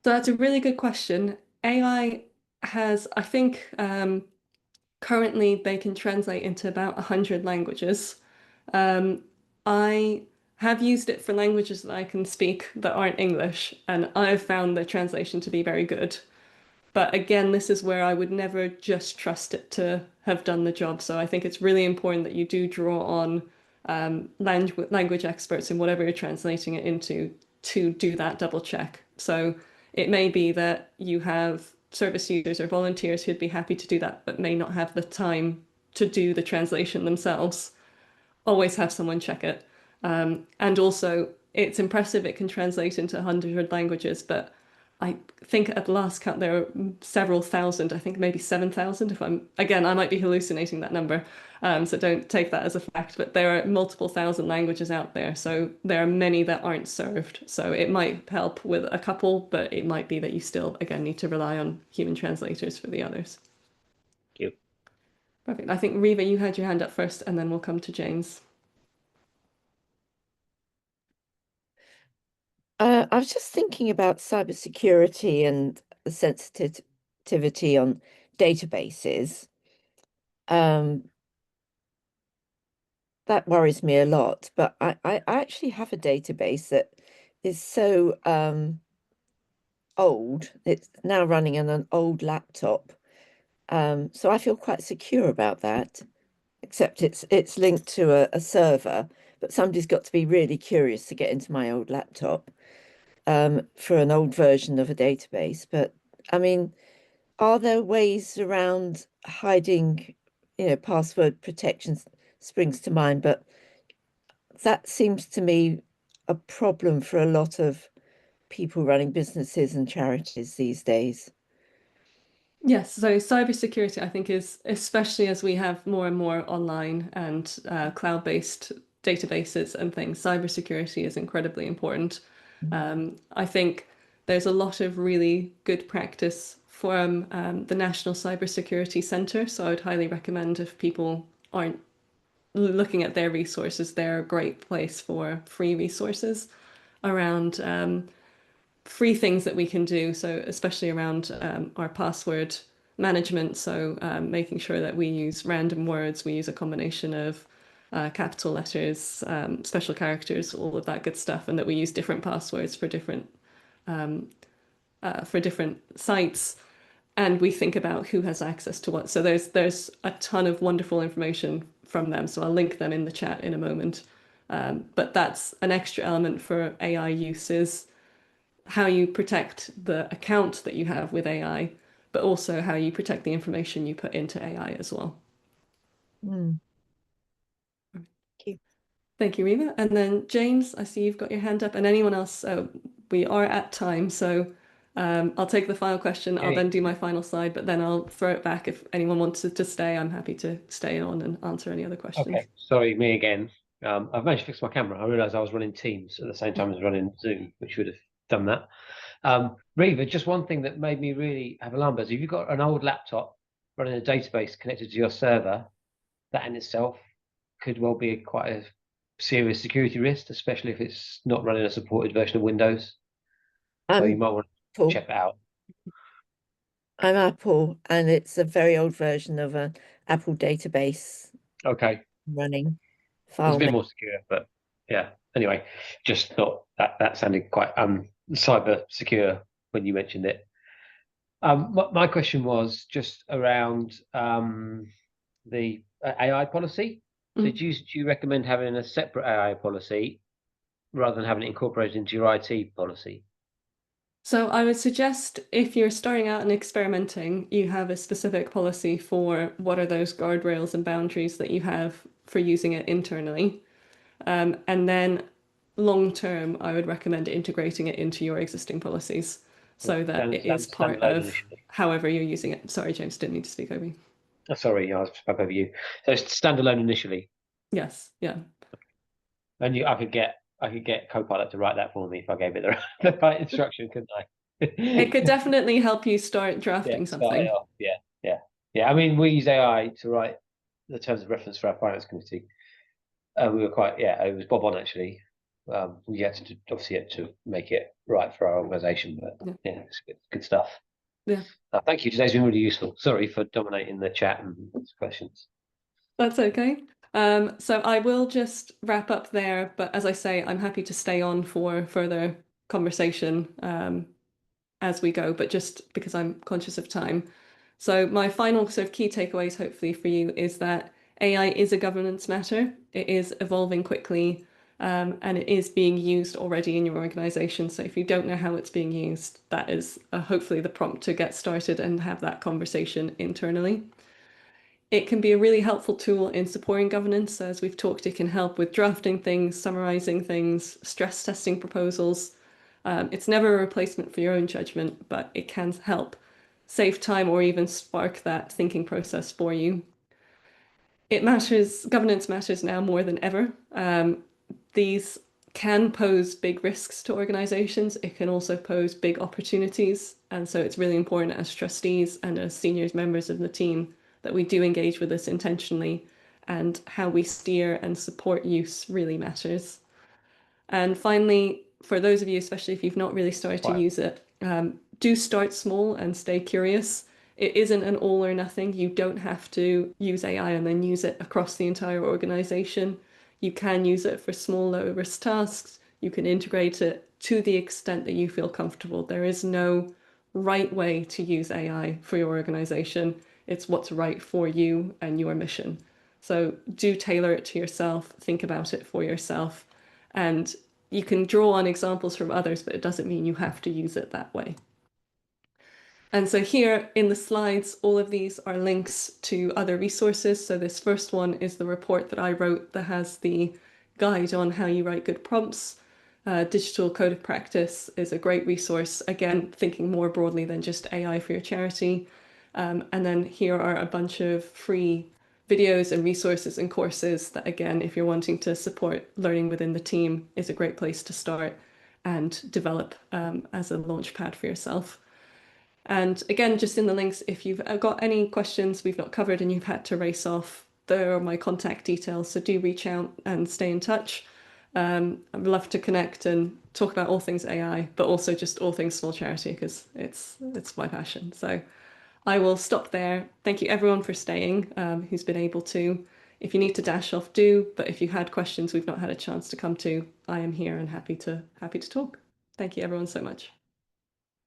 So that's a really good question. AI has, I think, currently they can translate into about 100 languages. I have used it for languages that I can speak that aren't English, and I've found the translation to be very good. But again, this is where I would never just trust it to have done the job. So I think it's really important that you do draw on language experts in whatever you're translating it into to do that double check. So it may be that you have service users or volunteers who'd be happy to do that, but may not have the time to do the translation themselves. Always have someone check it. And also, it's impressive it can translate into 100 languages, but I think at the last count there are several thousand, I think maybe 7,000 if again, I might be hallucinating that number. So don't take that as a fact, but there are multiple thousand languages out there. So there are many that aren't served. So it might help with a couple, but it might be that you still, again, need to rely on human translators for the others. Thank you. Perfect. I think Riva, you had your hand up first, and then we'll come to James. I was just thinking about cybersecurity and the sensitivity on databases. That worries me a lot, but I actually have a database that is so old. It's now running on an old laptop. So I feel quite secure about that, except it's linked to a server, but somebody's got to be really curious to get into my old laptop for an old version of a database. But I mean, are there ways around hiding, password protection springs to mind, but that seems to me a problem for a lot of people running businesses and charities these days. Yes, so cybersecurity, I think, is especially as we have more and more online and cloud-based databases and things, cybersecurity is incredibly important. I think there's a lot of really good practice from the National Cybersecurity Centre, so I would highly recommend if people aren't looking at their resources, they're a great place for free resources around free things that we can do. So especially around our password management. So making sure that we use random words, we use a combination of capital letters, special characters, all of that good stuff, and that we use different passwords for different sites. And we think about who has access to what. So there's a ton of wonderful information from them. So I'll link them in the chat in a moment. But that's an extra element for AI uses how you protect the account that you have with AI, but also how you protect the information you put into AI as well. Mm. Thank you. Thank you, Reva. And then James, I see you've got your hand up, and anyone else. We are at time, so I'll take the final question. I'll then do my final slide, but then I'll throw it back if anyone wants to stay. I'm happy to stay on and answer any other questions. Okay, sorry, me again. I've managed to fix my camera. I realised I was running Teams at the same time as running Zoom, which would have done that. Reva, just one thing that made me really have alarm bells. If you've got an old laptop running a database connected to your server, that in itself could well be quite a serious security risk, especially if it's not running a supported version of Windows. So you might want to check that out. I'm Apple, and it's a very old version of an Apple database Okay. running It's file. a bit more secure, but yeah. Anyway, just thought that sounded quite cyber secure when you mentioned it. My question was just around the AI policy. So do you recommend having a separate AI policy rather than having it incorporated into your IT policy? So I would suggest if you're starting out and experimenting, you have a specific policy for what are those guardrails and boundaries that you have for using it internally. And then long term, I would recommend integrating it into your existing policies so that it is part of however you're using it. Sorry, James, didn't need to speak over you. Oh, sorry, I spoke over you. So it's standalone initially. Yes, yeah. And I could get Copilot to write that for me if I gave it the right instruction, couldn't I? It could definitely help you start drafting something. Yeah. I mean, we use AI to write the terms of reference for our finance committee. We were quite, it was Bob on actually. We obviously had to make it right for our organisation, but yeah, it's good stuff. Yeah. Thank you. Today's been really useful. Sorry for dominating the chat and questions. That's okay. So I will just wrap up there, but as I say, I'm happy to stay on for further conversation as we go, but just because I'm conscious of time. So my final sort of key takeaways, hopefully for you, is that AI is a governance matter. It is evolving quickly, and it is being used already in your organization. So if you don't know how it's being used, that is hopefully the prompt to get started and have that conversation internally. It can be a really helpful tool in supporting governance. As we've talked, it can help with drafting things, summarizing things, stress testing proposals. It's never a replacement for your own judgment, but it can help save time or even spark that thinking process for you. Governance matters now more than ever. These can pose big risks to organizations. It can also pose big opportunities. And so it's really important as trustees and as senior members of the team that we do engage with this intentionally, and how we steer and support use really matters. And finally, for those of you, especially if you've not really started to use it, do start small and stay curious. It isn't an all or nothing. You don't have to use AI and then use it across the entire organization. You can use it for small, low risk tasks. You can integrate it to the extent that you feel comfortable. There is no right way to use AI for your organization. It's what's right for you and your mission. So do tailor it to yourself, think about it for yourself, and you can draw on examples from others, but it doesn't mean you have to use it that way. And so here in the slides, all of these are links to other resources. So this first one is the report that I wrote that has the guide on how you write good prompts. Digital Code of Practice is a great resource, again, thinking more broadly than just AI for your charity. And then here are a bunch of free videos and resources and courses that, again, if you're wanting to support learning within the team, is a great place to start and develop as a launch pad for yourself. And again, just in the links, if you've got any questions we've not covered and you've had to race off, there are my contact details. So do reach out and stay in touch. I'd love to connect and talk about all things AI, but also just all things small charity, because it's my passion. So I will stop there. Thank you everyone for staying, who's been able to. If you need to dash off, do. But if you had questions we've not had a chance to come to, I am here and happy to talk. Thank you everyone so much.